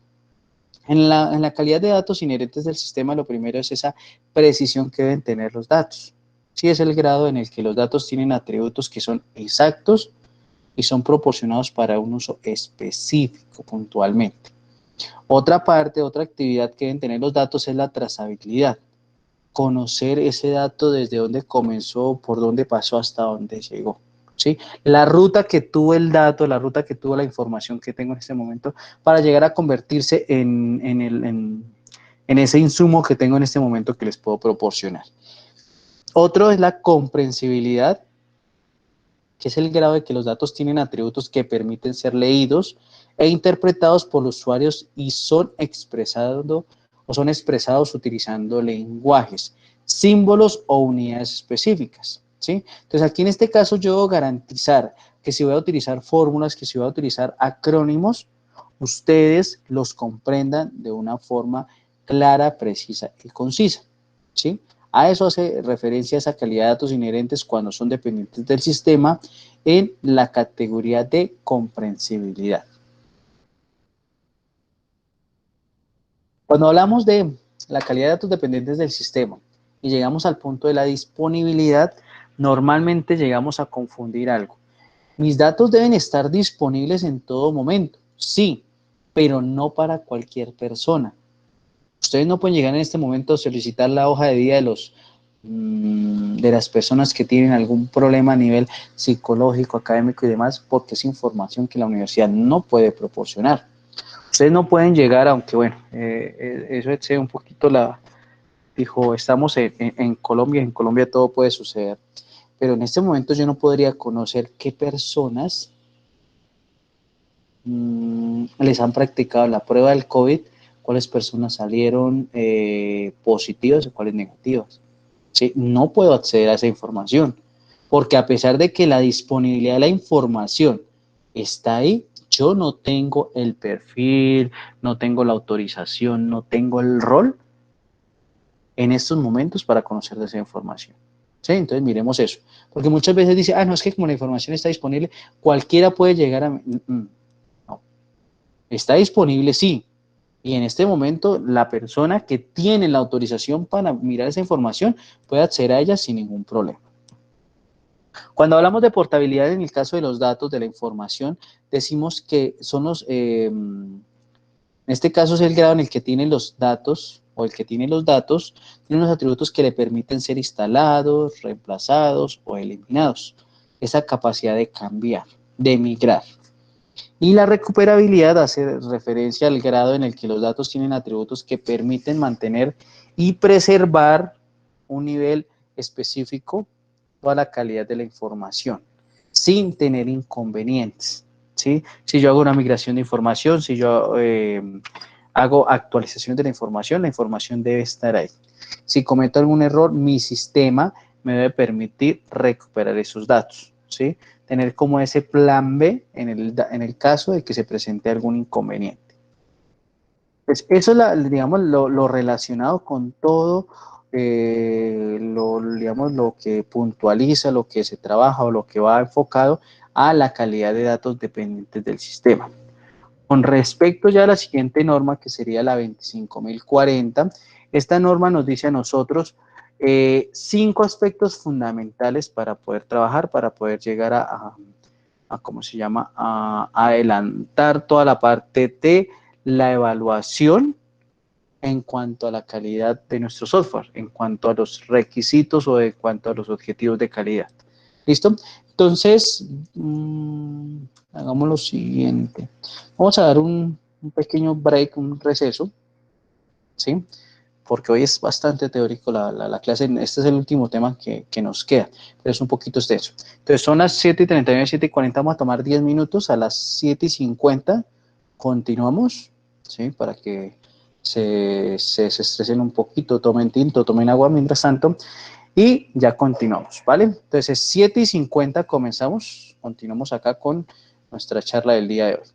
la calidad de datos inherentes del sistema, lo primero es esa precisión que deben tener los datos. Sí, es el grado en el que los datos tienen atributos que son exactos y son proporcionados para un uso específico puntualmente. Otra parte, otra actividad que deben tener los datos es la trazabilidad. Conocer ese dato desde dónde comenzó, por dónde pasó, hasta dónde llegó. ¿Sí? La ruta que tuvo el dato, la ruta que tuvo la información que tengo en este momento para llegar a convertirse en ese insumo que tengo en este momento que les puedo proporcionar. Otro es la comprensibilidad, que es el grado de que los datos tienen atributos que permiten ser leídos e interpretados por los usuarios y son expresados utilizando lenguajes, símbolos o unidades específicas, ¿sí? Entonces aquí en este caso yo debo garantizar que si voy a utilizar fórmulas, que si voy a utilizar acrónimos, ustedes los comprendan de una forma clara, precisa y concisa, ¿sí? A eso hace referencia esa calidad de datos inherentes cuando son dependientes del sistema en la categoría de comprensibilidad. Cuando hablamos de la calidad de datos dependientes del sistema y llegamos al punto de la disponibilidad, normalmente llegamos a confundir algo. Mis datos deben estar disponibles en todo momento, sí, pero no para cualquier persona. Ustedes no pueden llegar en este momento a solicitar la hoja de vida de las personas que tienen algún problema a nivel psicológico, académico y demás, porque es información que la universidad no puede proporcionar. Ustedes no pueden llegar, aunque bueno, eso es un poquito dijo, estamos en Colombia, en Colombia todo puede suceder, pero en este momento yo no podría conocer qué personas les han practicado la prueba del COVID, cuáles personas salieron positivas y cuáles negativas. ¿Sí? No puedo acceder a esa información, porque a pesar de que la disponibilidad de la información está ahí, yo no tengo el perfil, no tengo la autorización, no tengo el rol en estos momentos para conocer de esa información. ¿Sí? Entonces miremos eso, porque muchas veces dice, no, es que como la información está disponible, cualquiera puede llegar a... No, está disponible, sí, Y en este momento, la persona que tiene la autorización para mirar esa información puede acceder a ella sin ningún problema. Cuando hablamos de portabilidad en el caso de los datos, de la información, decimos que son en este caso es el grado en el que tiene los datos, o el que tiene los datos, tiene unos atributos que le permiten ser instalados, reemplazados o eliminados. Esa capacidad de cambiar, de migrar. Y la recuperabilidad hace referencia al grado en el que los datos tienen atributos que permiten mantener y preservar un nivel específico toda la calidad de la información, sin tener inconvenientes, ¿sí? Si yo hago una migración de información, si yo hago actualización de la información debe estar ahí. Si cometo algún error, mi sistema me debe permitir recuperar esos datos, ¿sí? Tener como ese plan B en el caso de que se presente algún inconveniente. Pues eso es, digamos, lo relacionado con todo, digamos, lo que puntualiza, lo que se trabaja o lo que va enfocado a la calidad de datos dependientes del sistema. Con respecto ya a la siguiente norma, que sería la 25040, esta norma nos dice a nosotros 5 aspectos fundamentales para poder trabajar, para poder llegar a ¿cómo se llama?, a adelantar toda la parte de la evaluación en cuanto a la calidad de nuestro software, en cuanto a los requisitos o en cuanto a los objetivos de calidad. ¿Listo? Entonces, hagamos lo siguiente. Vamos a dar un pequeño break, un receso, ¿sí? Porque hoy es bastante teórico la clase. Este es el último tema que nos queda, pero es un poquito extenso. Entonces, son las 7:39, 7:40, vamos a tomar 10 minutos. A las 7:50 continuamos, ¿sí? Para que se estresen un poquito, tomen tinto, tomen agua mientras tanto, y ya continuamos, ¿vale? Entonces, 7:50 comenzamos, continuamos acá con nuestra charla del día de hoy.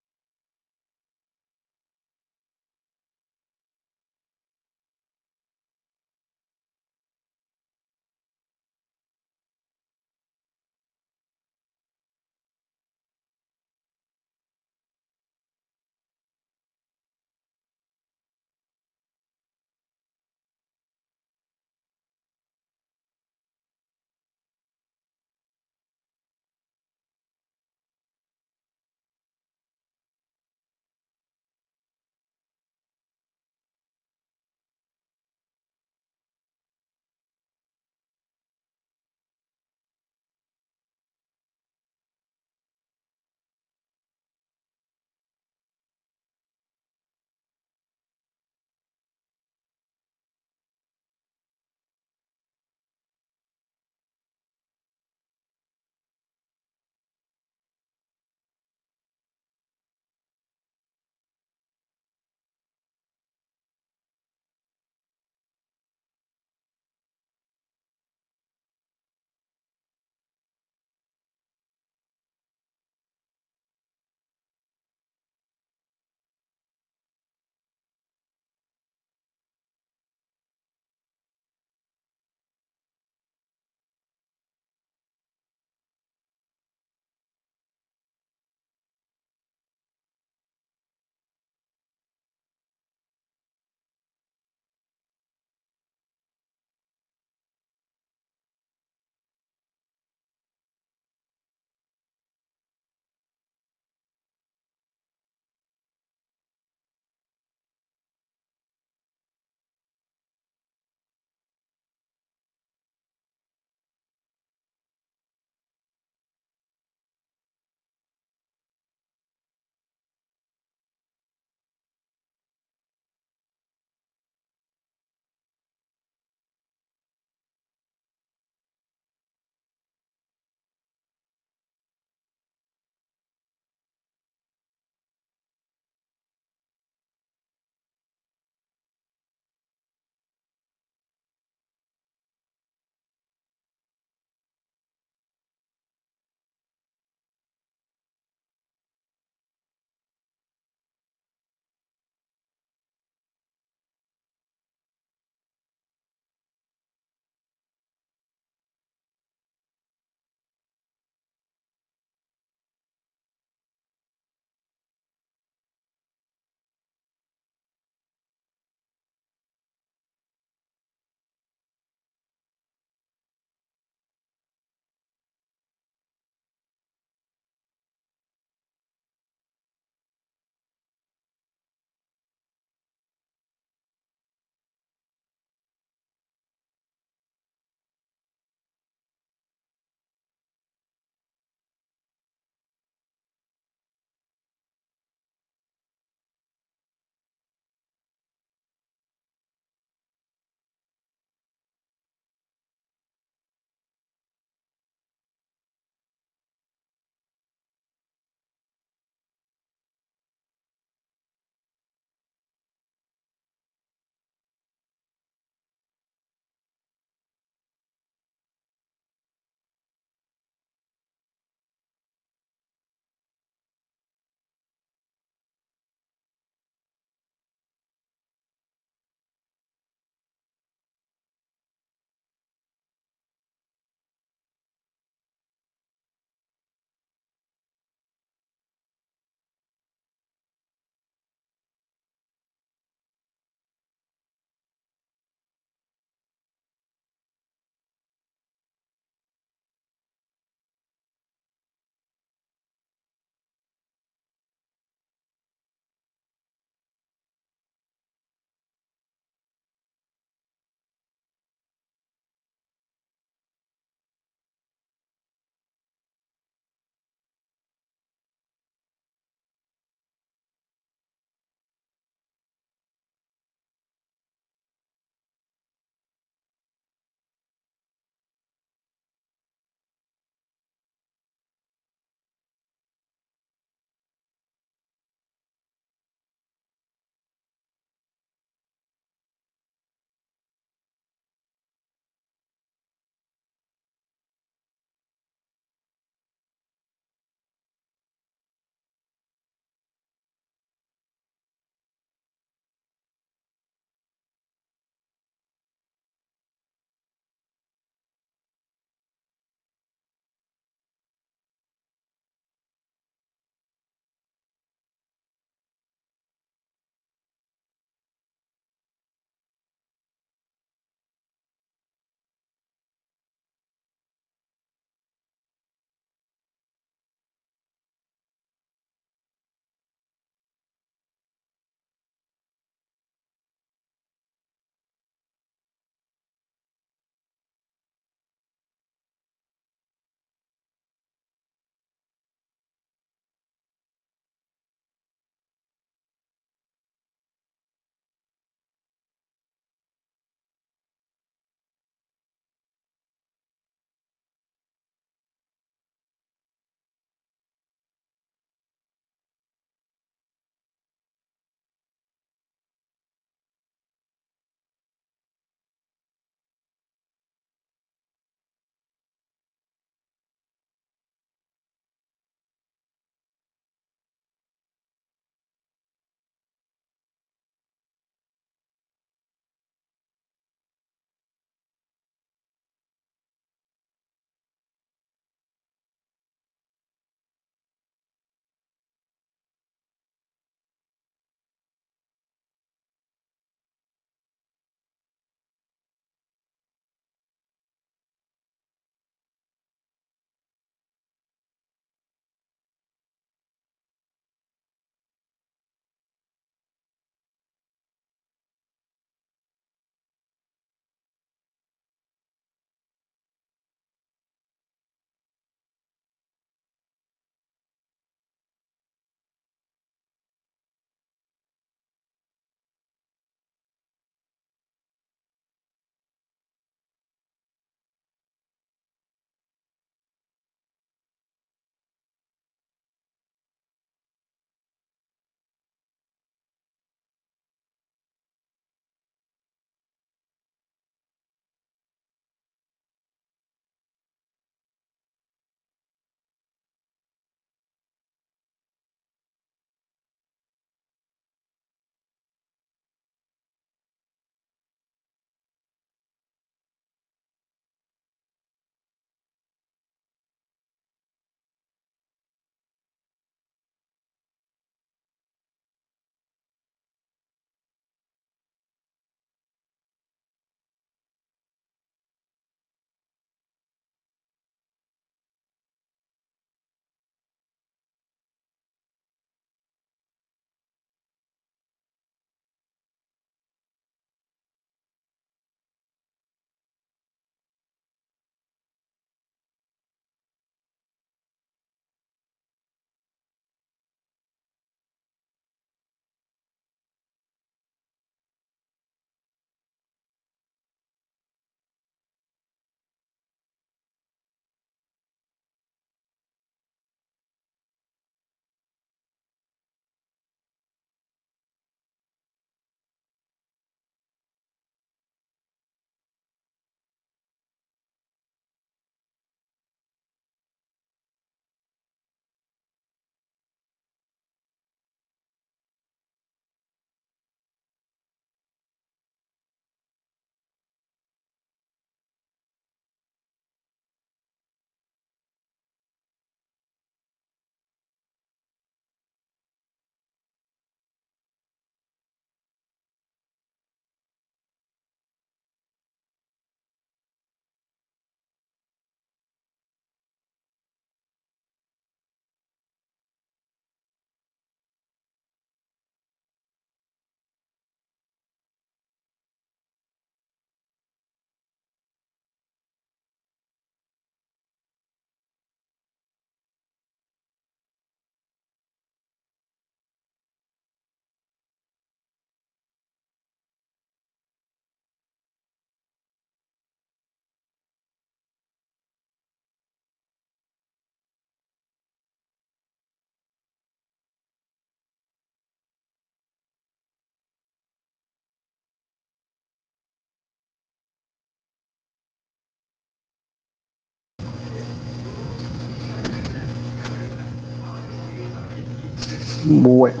Bueno,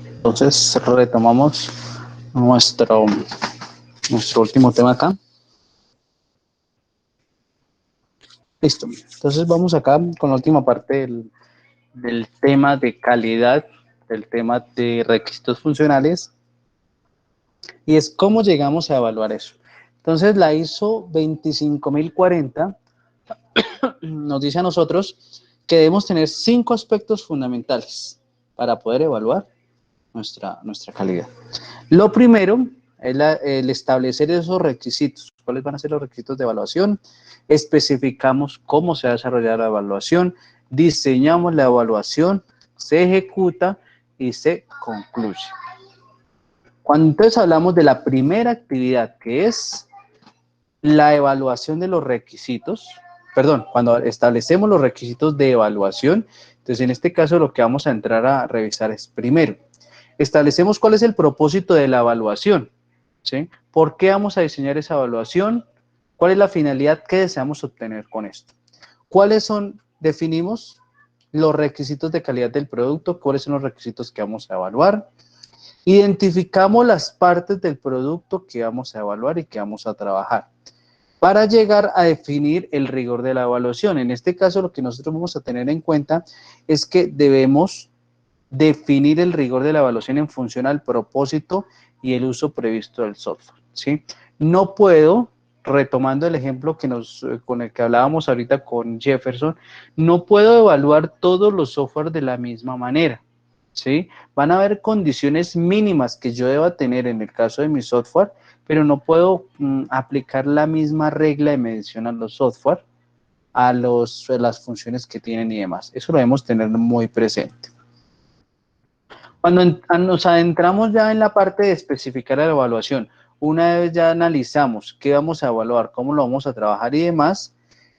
entonces retomamos nuestro, nuestro último tema acá. Listo. Entonces vamos acá con la última parte del tema de calidad, del tema de requisitos funcionales, y es cómo llegamos a evaluar eso. Entonces la ISO 25040 nos dice a nosotros que debemos tener 5 aspectos fundamentales para poder evaluar nuestra calidad. Lo primero es el establecer esos requisitos. ¿Cuáles van a ser los requisitos de evaluación? Especificamos cómo se va a desarrollar la evaluación, diseñamos la evaluación, se ejecuta y se concluye. Cuando entonces hablamos de la primera actividad, que es la evaluación de los requisitos, perdón, cuando establecemos los requisitos de evaluación, entonces en este caso lo que vamos a entrar a revisar es primero, establecemos cuál es el propósito de la evaluación, ¿sí? ¿Por qué vamos a diseñar esa evaluación? ¿Cuál es la finalidad que deseamos obtener con esto? ¿Cuáles son? Definimos los requisitos de calidad del producto, cuáles son los requisitos que vamos a evaluar. Identificamos las partes del producto que vamos a evaluar y que vamos a trabajar para llegar a definir el rigor de la evaluación. En este caso, lo que nosotros vamos a tener en cuenta es que debemos definir el rigor de la evaluación en función al propósito y el uso previsto del software, ¿sí? No puedo, retomando el ejemplo con el que hablábamos ahorita con Jefferson, no puedo evaluar todos los software de la misma manera, ¿sí? Van a haber condiciones mínimas que yo deba tener en el caso de mi software, pero no puedo aplicar la misma regla de medición a los software, a las funciones que tienen y demás. Eso lo debemos tener muy presente. Cuando nos adentramos ya en la parte de especificar la evaluación, una vez ya analizamos qué vamos a evaluar, cómo lo vamos a trabajar y demás,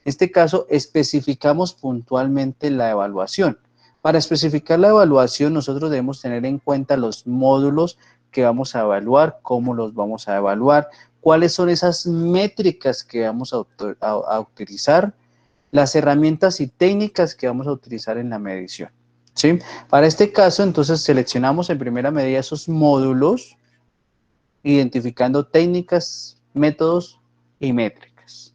en este caso especificamos puntualmente la evaluación. Para especificar la evaluación, nosotros debemos tener en cuenta los módulos que vamos a evaluar, cómo los vamos a evaluar, cuáles son esas métricas que vamos a utilizar, las herramientas y técnicas que vamos a utilizar en la medición, ¿sí? Para este caso, entonces, seleccionamos en primera medida esos módulos, identificando técnicas, métodos y métricas.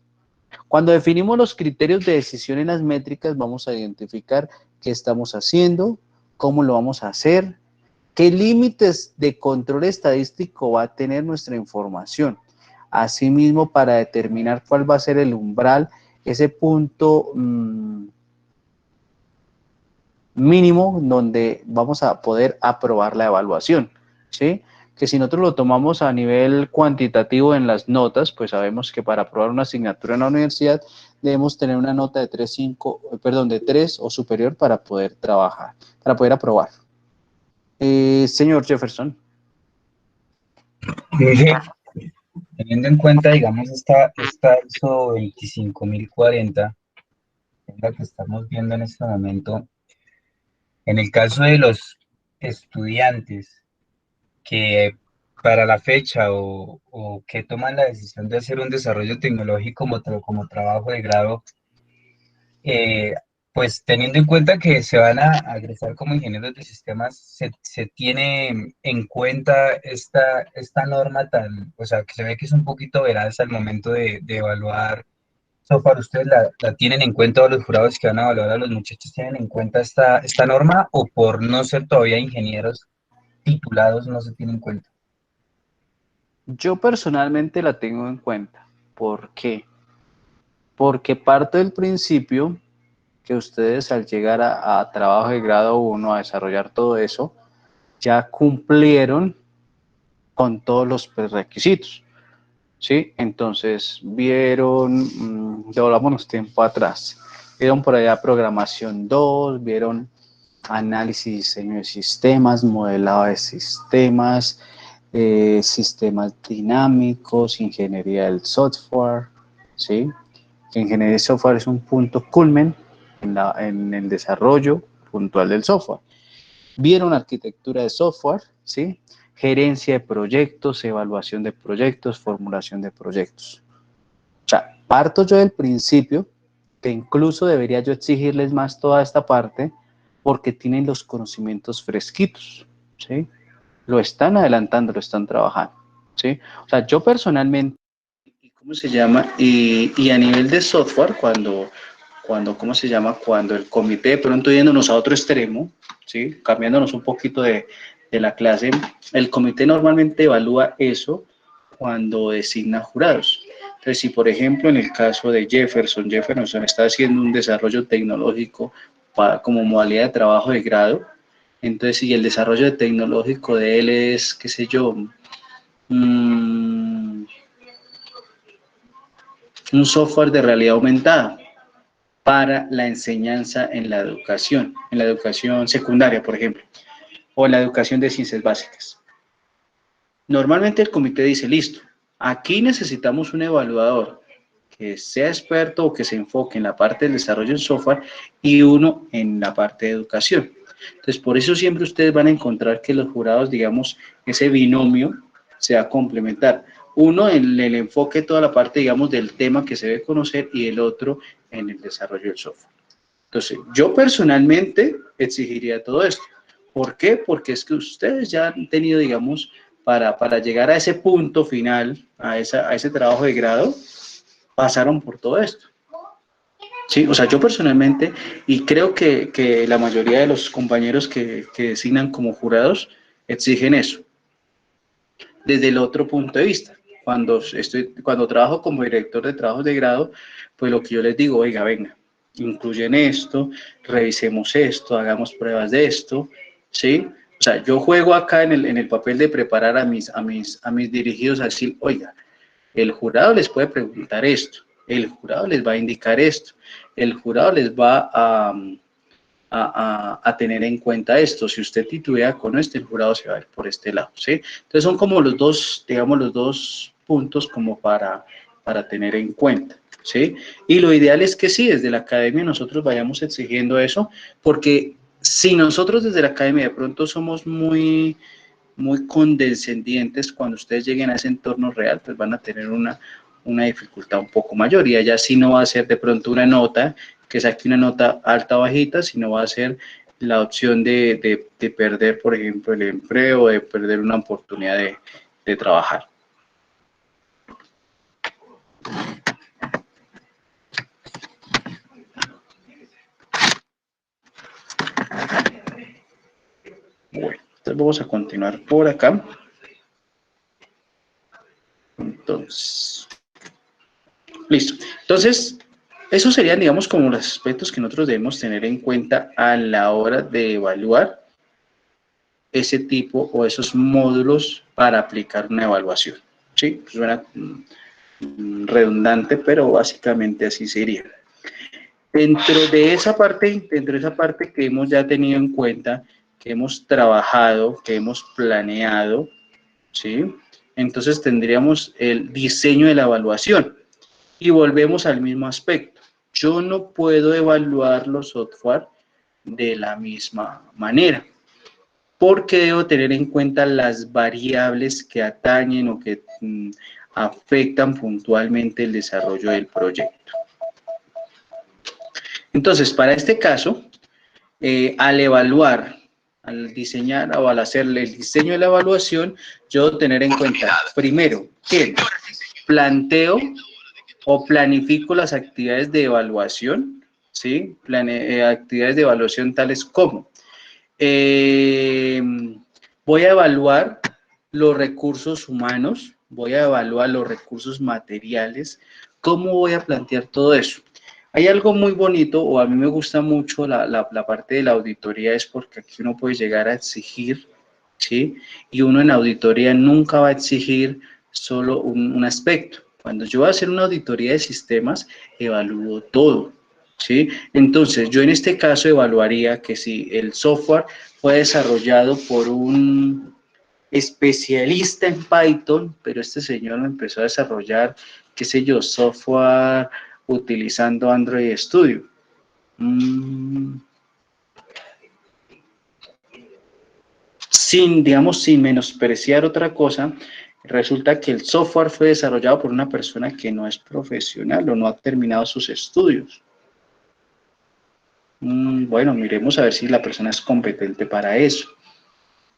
Cuando definimos los criterios de decisión en las métricas, vamos a identificar qué estamos haciendo, cómo lo vamos a hacer, qué límites de control estadístico va a tener nuestra información. Asimismo, para determinar cuál va a ser el umbral, ese punto mínimo donde vamos a poder aprobar la evaluación, ¿sí? Que si nosotros lo tomamos a nivel cuantitativo en las notas, pues sabemos que para aprobar una asignatura en la universidad debemos tener una nota de 3 o superior para poder trabajar, para poder aprobar. Señor Jefferson. Teniendo en cuenta, digamos, esta ISO 25040, es la que estamos viendo en este momento, en el caso de los estudiantes que para la fecha o que toman la decisión de hacer un desarrollo tecnológico como trabajo de grado, eh, pues teniendo en cuenta que se van a egresar como ingenieros de sistemas, se tiene en cuenta esta norma tan, o sea, que se ve que es un poquito veraz al momento de evaluar software. ¿Ustedes la tienen en cuenta, o los jurados que van a evaluar a los muchachos tienen en cuenta esta norma, o por no ser todavía ingenieros titulados no se tiene en cuenta? Yo personalmente la tengo en cuenta. ¿Por qué? Porque parto del principio que ustedes al llegar a trabajo de grado 1 a desarrollar todo eso, ya cumplieron con todos los requisitos, ¿sí? Entonces devolvámonos tiempo atrás, vieron por allá programación 2, vieron análisis y diseño de sistemas, modelado de sistemas, sistemas dinámicos, ingeniería del software, ¿sí? Que ingeniería del software es un punto culmen en el desarrollo puntual del software. Vieron arquitectura de software, ¿sí? Gerencia de proyectos, evaluación de proyectos, formulación de proyectos. O sea, parto yo del principio que incluso debería yo exigirles más toda esta parte, porque tienen los conocimientos fresquitos, ¿sí? Lo están adelantando, lo están trabajando, ¿sí? O sea, yo personalmente, ¿cómo se llama? Y a nivel de software, ¿cómo se llama? Cuando el comité, de pronto yéndonos a otro extremo, ¿sí? Cambiándonos un poquito de la clase, el comité normalmente evalúa eso cuando designa jurados. Entonces, si por ejemplo en el caso de Jefferson está haciendo un desarrollo tecnológico como modalidad de trabajo de grado, entonces si el desarrollo tecnológico de él es, qué sé yo, un software de realidad aumentada para la enseñanza en la educación secundaria, por ejemplo, o en la educación de ciencias básicas. Normalmente el comité dice, listo, aquí necesitamos un evaluador que sea experto o que se enfoque en la parte del desarrollo del software y uno en la parte de educación. Entonces, por eso siempre ustedes van a encontrar que los jurados, digamos, ese binomio se va a complementar. Uno en el enfoque de toda la parte, digamos, del tema que se debe conocer y el otro en el desarrollo del software. Entonces, yo personalmente exigiría todo esto. ¿Por qué? Porque es que ustedes ya han tenido, digamos, para llegar a ese punto final, a ese trabajo de grado, pasaron por todo esto. Sí, o sea, yo personalmente, y creo que la mayoría de los compañeros que designan como jurados exigen eso, desde el otro punto de vista. Cuando trabajo como director de trabajos de grado, pues lo que yo les digo, oiga, venga, incluyen esto, revisemos esto, hagamos pruebas de esto, ¿sí? O sea, yo juego acá en el papel de preparar a mis dirigidos a decir, oiga, el jurado les puede preguntar esto, el jurado les va a indicar esto, el jurado les va a tener en cuenta esto. Si usted titubea con este, el jurado se va a ir por este lado, ¿sí? Entonces son como los dos, digamos, los dos puntos como para tener en cuenta, ¿sí? Y lo ideal es que sí, desde la academia nosotros vayamos exigiendo eso, porque si nosotros desde la academia de pronto somos muy condescendientes, cuando ustedes lleguen a ese entorno real, pues van a tener una dificultad un poco mayor, y allá sí no va a ser de pronto una nota, que saque una nota alta o bajita, sino va a ser la opción de perder, por ejemplo, el empleo, de perder una oportunidad de trabajar. Bueno, entonces vamos a continuar por acá. Entonces, listo. Entonces, esos serían, digamos, como los aspectos que nosotros debemos tener en cuenta a la hora de evaluar ese tipo o esos módulos para aplicar una evaluación. ¿Sí? Suena redundante, pero básicamente así sería. Dentro de esa parte que hemos ya tenido en cuenta, que hemos trabajado, que hemos planeado, ¿sí? Entonces tendríamos el diseño de la evaluación. Y volvemos al mismo aspecto. Yo no puedo evaluar los software de la misma manera, porque debo tener en cuenta las variables que atañen o que afectan puntualmente el desarrollo del proyecto. Entonces, para este caso, al evaluar, al diseñar o al hacerle el diseño de la evaluación, yo debo tener en cuenta, primero, que planteo o planifico las actividades de evaluación, ¿sí? Actividades de evaluación tales como voy a evaluar los recursos humanos, voy a evaluar los recursos materiales, ¿cómo voy a plantear todo eso? Hay algo muy bonito, o a mí me gusta mucho la parte de la auditoría, es porque aquí uno puede llegar a exigir, ¿sí? Y uno en auditoría nunca va a exigir solo un aspecto. Cuando yo voy a hacer una auditoría de sistemas, evalúo todo, ¿sí? Entonces, yo en este caso evaluaría que si el software fue desarrollado por un especialista en Python, pero este señor lo empezó a desarrollar, qué sé yo, software utilizando Android Studio. Sin menospreciar otra cosa, resulta que el software fue desarrollado por una persona que no es profesional o no ha terminado sus estudios. Bueno, miremos a ver si la persona es competente para eso,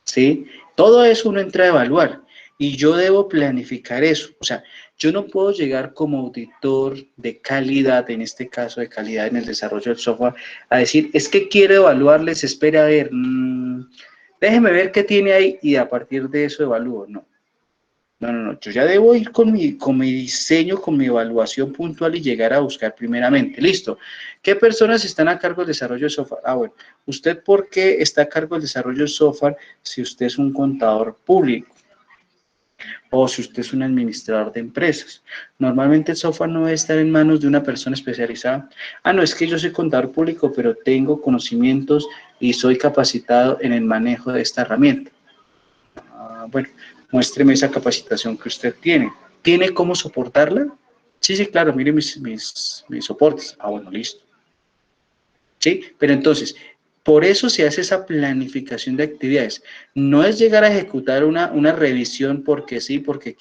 ¿sí? Todo eso uno entra a evaluar y yo debo planificar eso. O sea, yo no puedo llegar como auditor de calidad, en este caso de calidad en el desarrollo del software, a decir, es que quiero evaluarles, espera a ver, déjeme ver qué tiene ahí y a partir de eso evalúo. No. No, no, no, yo ya debo ir con mi diseño, con mi evaluación puntual y llegar a buscar primeramente. Listo. ¿Qué personas están a cargo del desarrollo de software? Ah, bueno, ¿usted por qué está a cargo del desarrollo de software si usted es un contador público o si usted es un administrador de empresas? Normalmente el software no debe estar en manos de una persona especializada. Ah, no, es que yo soy contador público, pero tengo conocimientos y soy capacitado en el manejo de esta herramienta. Bueno, muéstreme esa capacitación que usted tiene. ¿Tiene cómo soportarla? Sí, sí, claro, mire mis soportes. Ah, bueno, listo. ¿Sí? Pero entonces, por eso se hace esa planificación de actividades. No es llegar a ejecutar una revisión porque sí, porque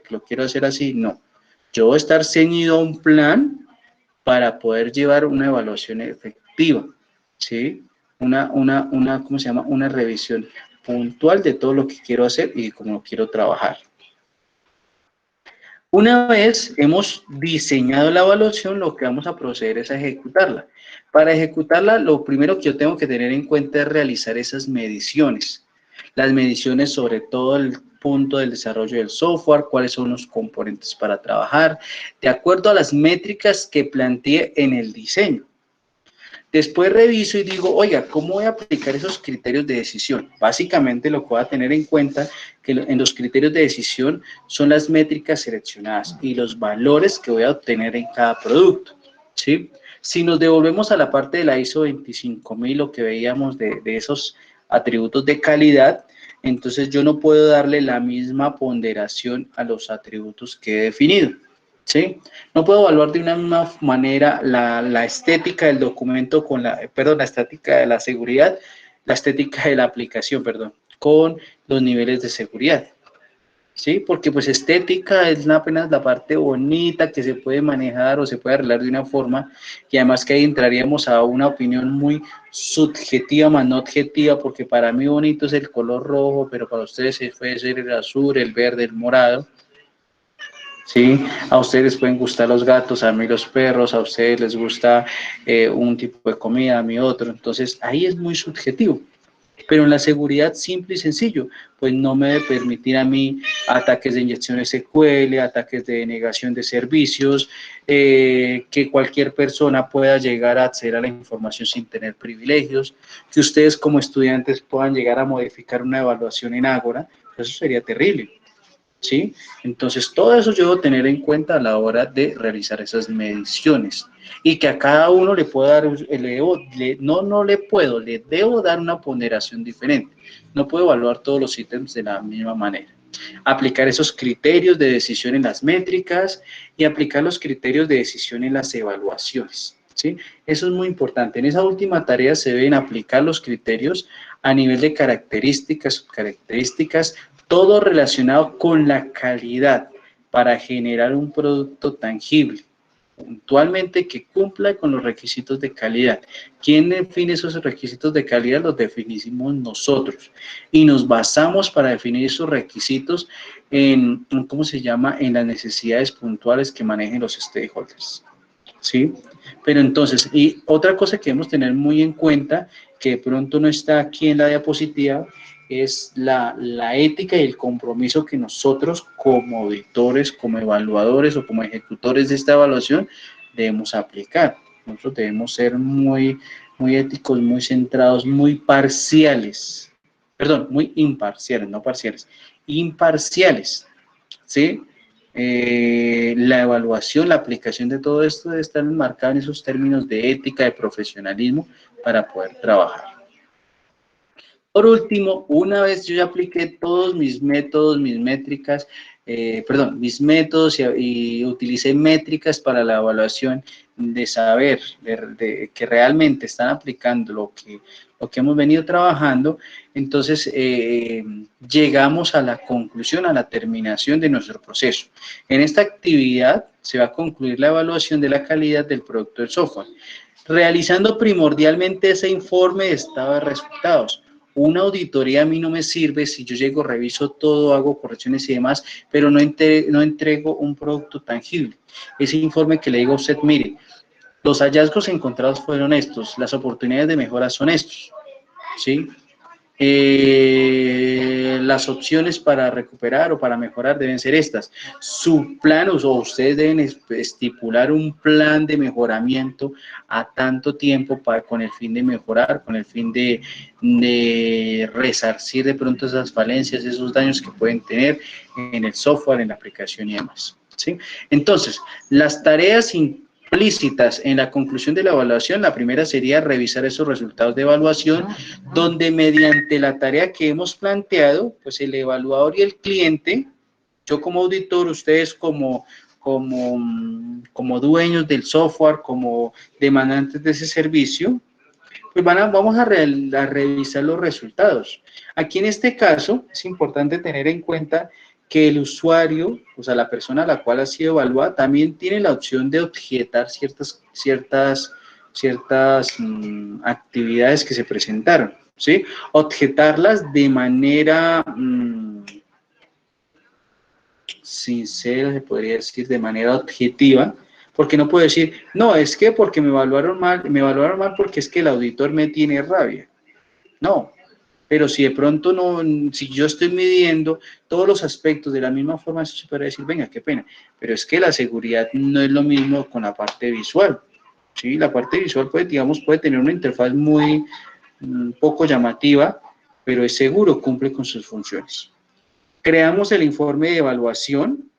lo quiero hacer así. No. Yo voy a estar ceñido a un plan para poder llevar una evaluación efectiva. ¿Sí? ¿Cómo se llama? Una revisión puntual de todo lo que quiero hacer y cómo quiero trabajar. Una vez hemos diseñado la evaluación, lo que vamos a proceder es a ejecutarla. Para ejecutarla, lo primero que yo tengo que tener en cuenta es realizar esas mediciones. Las mediciones sobre todo el punto del desarrollo del software, cuáles son los componentes para trabajar, de acuerdo a las métricas que planteé en el diseño. Después reviso y digo, oiga, ¿cómo voy a aplicar esos criterios de decisión? Básicamente lo que voy a tener en cuenta que en los criterios de decisión son las métricas seleccionadas y los valores que voy a obtener en cada producto, ¿sí? Si nos devolvemos a la parte de la ISO 25000, lo que veíamos de esos atributos de calidad, entonces yo no puedo darle la misma ponderación a los atributos que he definido. ¿Sí? No puedo evaluar de una misma manera la estética del documento con la estética de la seguridad, la estética de la aplicación, perdón, con los niveles de seguridad. ¿Sí? Porque pues estética es apenas la parte bonita que se puede manejar o se puede arreglar de una forma y además que ahí entraríamos a una opinión muy subjetiva más no objetiva porque para mí bonito es el color rojo, pero para ustedes puede ser el azul, el verde, el morado. ¿Sí? A ustedes les pueden gustar los gatos, a mí los perros, a ustedes les gusta un tipo de comida, a mí otro. Entonces, ahí es muy subjetivo. Pero en la seguridad, simple y sencillo, pues no me debe permitir a mí ataques de inyección SQL, ataques de denegación de servicios, que cualquier persona pueda llegar a acceder a la información sin tener privilegios, que ustedes como estudiantes puedan llegar a modificar una evaluación en Ágora, eso sería terrible. ¿Sí? Entonces, todo eso yo debo tener en cuenta a la hora de realizar esas mediciones y que a cada uno le puedo dar, le debo dar una ponderación diferente. No puedo evaluar todos los ítems de la misma manera. Aplicar esos criterios de decisión en las métricas y aplicar los criterios de decisión en las evaluaciones. ¿Sí? Eso es muy importante. En esa última tarea se deben aplicar los criterios a nivel de características, subcaracterísticas, todo relacionado con la calidad para generar un producto tangible, puntualmente que cumpla con los requisitos de calidad. ¿Quién define esos requisitos de calidad? Los definimos nosotros y nos basamos para definir esos requisitos en, ¿cómo se llama?, en las necesidades puntuales que manejen los stakeholders. ¿Sí? Pero entonces, y otra cosa que debemos tener muy en cuenta, que de pronto no está aquí en la diapositiva, es la ética y el compromiso que nosotros como auditores, como evaluadores o como ejecutores de esta evaluación debemos aplicar. Nosotros debemos ser muy éticos, muy centrados, muy parciales. Perdón, muy imparciales, no parciales, imparciales. ¿Sí? La evaluación, la aplicación de todo esto debe estar enmarcada en esos términos de ética, de profesionalismo para poder trabajar. Por último, una vez yo ya apliqué todos mis métodos, mis métricas, mis métodos y utilicé métricas para la evaluación de saber que realmente están aplicando lo que hemos venido trabajando, entonces llegamos a la conclusión, a la terminación de nuestro proceso. En esta actividad se va a concluir la evaluación de la calidad del producto del software. realizando primordialmente ese informe de estado de resultados. Una auditoría a mí no me sirve si yo llego, reviso todo, hago correcciones y demás, pero no entrego un producto tangible. Ese informe que le digo a usted, mire, los hallazgos encontrados fueron estos, las oportunidades de mejora son estos, ¿sí? Las opciones para recuperar o para mejorar deben ser estas. Su plan, o ustedes deben estipular un plan de mejoramiento a tanto tiempo con el fin de mejorar, con el fin de resarcir de pronto esas falencias, esos daños que pueden tener en el software, en la aplicación y demás, ¿sí? Entonces, las tareas implícitas en la conclusión de la evaluación, la primera sería revisar esos resultados de evaluación, donde mediante la tarea que hemos planteado, pues el evaluador y el cliente, yo como auditor, ustedes como dueños del software, como demandantes de ese servicio, pues vamos a revisar los resultados. Aquí en este caso es importante tener en cuenta que el usuario, o sea, la persona a la cual ha sido evaluada, también tiene la opción de objetar ciertas actividades que se presentaron, ¿sí? Objetarlas de manera sincera, se podría decir, de manera objetiva, porque no puedo decir, no, es que porque me evaluaron mal porque es que el auditor me tiene rabia. No, pero si de pronto no, si yo estoy midiendo todos los aspectos de la misma forma, se puede decir, venga, qué pena, pero es que la seguridad no es lo mismo con la parte visual, ¿sí? La parte visual puede tener una interfaz muy poco llamativa, pero es seguro, cumple con sus funciones. Creamos el informe de evaluación.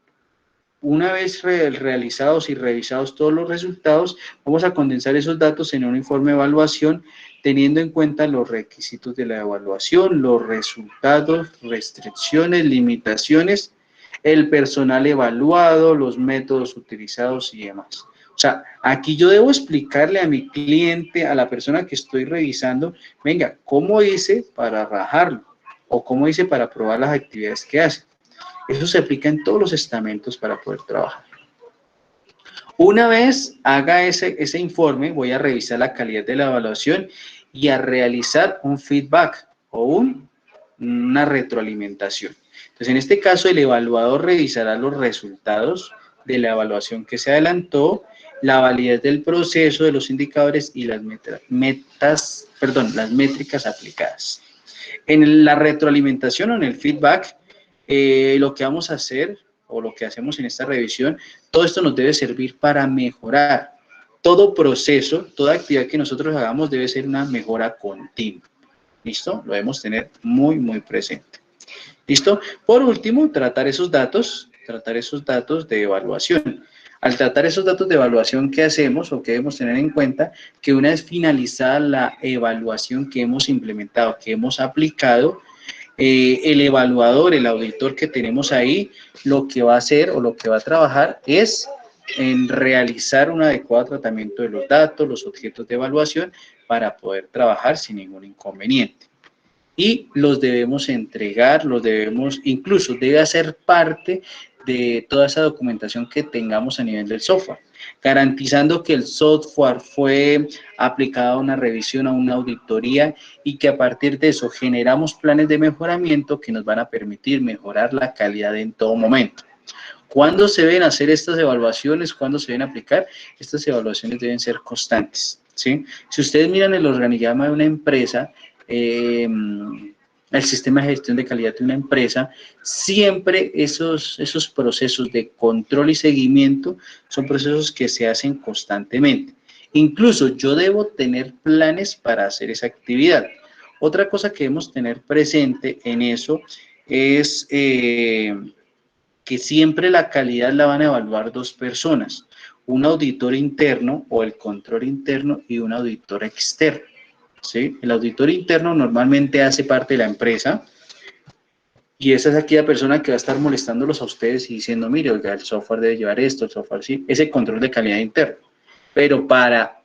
Una vez realizados y revisados todos los resultados, vamos a condensar esos datos en un informe de evaluación, teniendo en cuenta los requisitos de la evaluación, los resultados, restricciones, limitaciones, el personal evaluado, los métodos utilizados y demás. O sea, aquí yo debo explicarle a mi cliente, a la persona que estoy revisando, venga, ¿cómo hice para rajarlo? O ¿cómo hice para probar las actividades que hace? Eso se aplica en todos los estamentos para poder trabajar. Una vez haga ese informe, voy a revisar la calidad de la evaluación y a realizar un feedback o una retroalimentación. Entonces, en este caso, el evaluador revisará los resultados de la evaluación que se adelantó, la validez del proceso, de los indicadores y las métricas aplicadas. En la retroalimentación o en el feedback, lo que vamos a hacer o lo que hacemos en esta revisión, todo esto nos debe servir para mejorar. Todo proceso, toda actividad que nosotros hagamos debe ser una mejora continua. ¿Listo? Lo debemos tener muy, muy presente. ¿Listo? Por último, tratar esos datos de evaluación. Al tratar esos datos de evaluación, ¿qué hacemos o qué debemos tener en cuenta? Que una vez finalizada la evaluación que hemos implementado, que hemos aplicado, el evaluador, el auditor que tenemos ahí, lo que va a hacer o lo que va a trabajar es en realizar un adecuado tratamiento de los datos, los objetos de evaluación, para poder trabajar sin ningún inconveniente. Y los debemos entregar, incluso debe hacer parte de toda esa documentación que tengamos a nivel del software, garantizando que el software fue aplicado a una revisión, a una auditoría, y que a partir de eso generamos planes de mejoramiento que nos van a permitir mejorar la calidad en todo momento. ¿Cuándo se deben hacer estas evaluaciones? ¿Cuándo se deben aplicar? Estas evaluaciones deben ser constantes, ¿sí? Si ustedes miran el organigrama de una empresa, el sistema de gestión de calidad de una empresa, siempre esos procesos de control y seguimiento son procesos que se hacen constantemente. Incluso yo debo tener planes para hacer esa actividad. Otra cosa que debemos tener presente en eso es que siempre la calidad la van a evaluar dos personas, un auditor interno o el control interno y un auditor externo. ¿Sí? El auditor interno normalmente hace parte de la empresa y esa es aquella persona que va a estar molestándolos a ustedes y diciendo, mire, oiga, el software debe llevar esto, el software sí, ese control de calidad interno. Pero para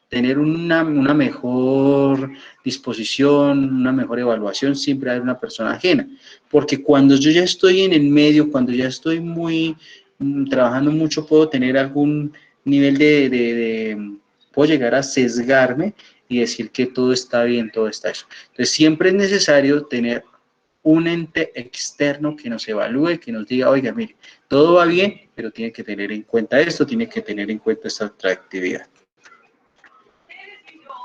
tener una mejor disposición, una mejor evaluación, siempre hay una persona ajena. Porque cuando yo ya estoy en el medio, cuando ya estoy trabajando mucho, puedo tener algún nivel puedo llegar a sesgarme y decir que todo está bien, todo está eso. Entonces, siempre es necesario tener un ente externo que nos evalúe, que nos diga, oiga, mire, todo va bien, pero tiene que tener en cuenta esto, tiene que tener en cuenta esta otra actividad.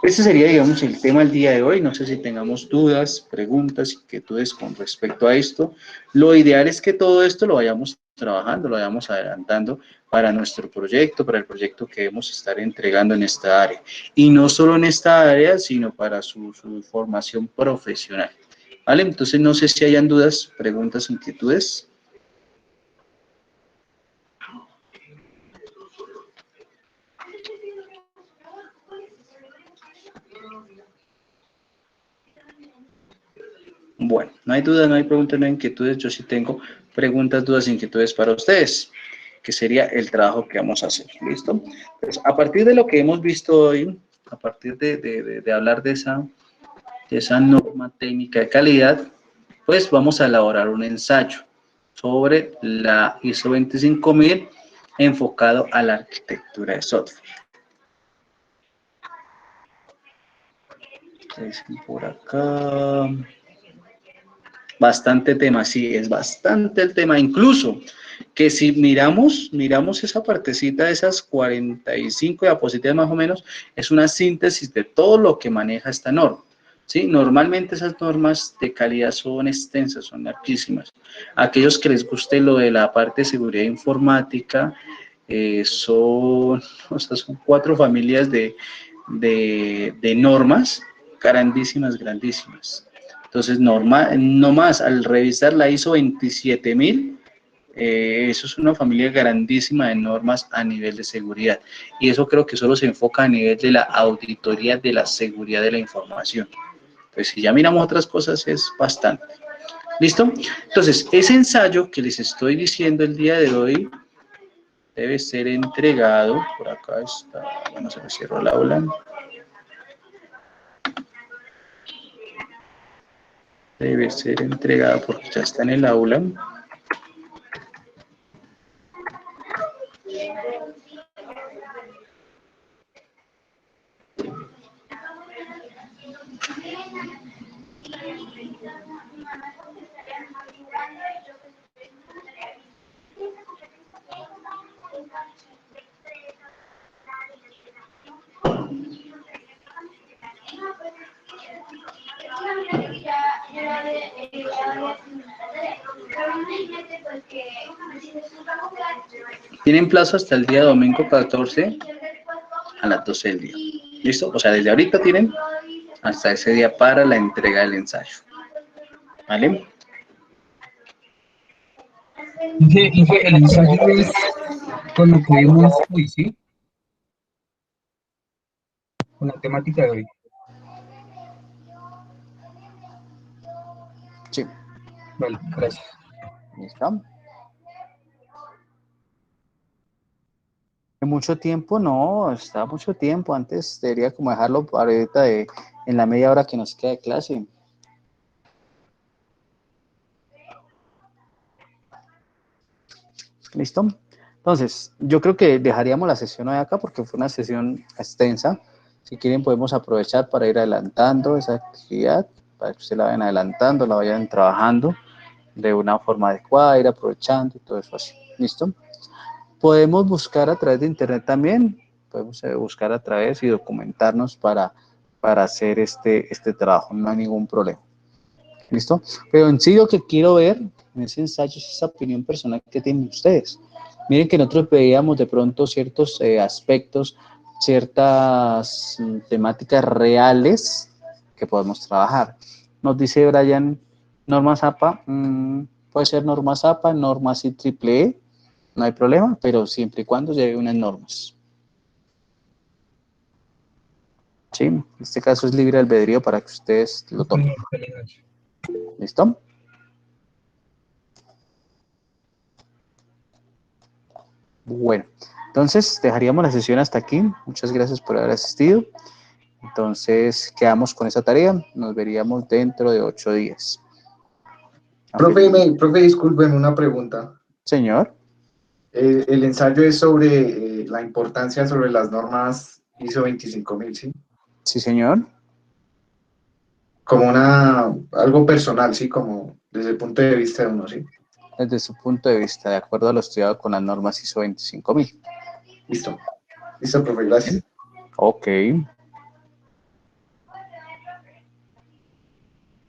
Este sería, digamos, el tema del día de hoy. No sé si tengamos dudas, preguntas, inquietudes con respecto a esto. Lo ideal es que todo esto lo vayamos trabajando, lo vayamos adelantando para nuestro proyecto, para el proyecto que debemos estar entregando en esta área. Y no solo en esta área, sino para su formación profesional. ¿Vale? Entonces, no sé si hayan dudas, preguntas, inquietudes. Bueno, no hay dudas, no hay preguntas, no hay inquietudes. Yo sí tengo preguntas, dudas, inquietudes para ustedes, que sería el trabajo que vamos a hacer. ¿Listo? Pues, a partir de lo que hemos visto hoy, a partir de hablar de esa norma técnica de calidad, pues vamos a elaborar un ensayo sobre la ISO 25000 enfocado a la arquitectura de software. Por acá. Bastante tema, sí, es bastante el tema. Incluso que si miramos esa partecita de esas 45 diapositivas más o menos, es una síntesis de todo lo que maneja esta norma. ¿Sí? Normalmente esas normas de calidad son extensas, son larguísimas. Aquellos que les guste lo de la parte de seguridad informática, son 4 familias de normas grandísimas, grandísimas. Entonces, no más, al revisar la ISO 27000, eso es una familia grandísima de normas a nivel de seguridad. Y eso creo que solo se enfoca a nivel de la auditoría de la seguridad de la información. Pues si ya miramos otras cosas, es bastante. ¿Listo? Entonces, ese ensayo que les estoy diciendo el día de hoy debe ser entregado. Por acá está, bueno, se me cerró el aula. Debe ser entregado porque ya está en el aula. Tienen plazo hasta el día domingo 14 a las 12 del día. ¿Listo? O sea, desde ahorita tienen hasta ese día para la entrega del ensayo. ¿Vale? Inge, el ensayo es con lo que vimos hoy, ¿sí? Con la temática de hoy. Sí. Vale, gracias. ¿Listo? Mucho tiempo, no, está mucho tiempo. Antes debería como dejarlo para ahorita en la media hora que nos queda de clase. ¿Listo? Entonces, yo creo que dejaríamos la sesión hoy acá porque fue una sesión extensa. Si quieren podemos aprovechar para ir adelantando esa actividad, para que ustedes la vayan adelantando, la vayan trabajando de una forma adecuada, ir aprovechando y todo eso así. ¿Listo? Podemos buscar a través de internet también, podemos buscar a través y documentarnos para hacer este trabajo, no hay ningún problema. ¿Listo? Pero en sí lo que quiero ver en ese ensayo es esa opinión personal que tienen ustedes. Miren que nosotros veíamos de pronto ciertos aspectos, ciertas temáticas reales que podemos trabajar. Nos dice Brian, normas APA, puede ser normas APA, normas IEEE, no hay problema, pero siempre y cuando lleve unas normas. Sí, en este caso es libre albedrío para que ustedes lo tomen. ¿Listo? Bueno, entonces dejaríamos la sesión hasta aquí. Muchas gracias por haber asistido. Entonces quedamos con esa tarea. Nos veríamos dentro de 8 días. Profe, discúlpeme una pregunta. Señor. El ensayo es sobre la importancia sobre las normas ISO 25000, ¿sí? Sí, señor. Como algo personal, ¿sí? Como desde el punto de vista de uno, ¿sí? Desde su punto de vista, de acuerdo a lo estudiado con las normas ISO 25000. Listo. Listo, profe, gracias. Ok.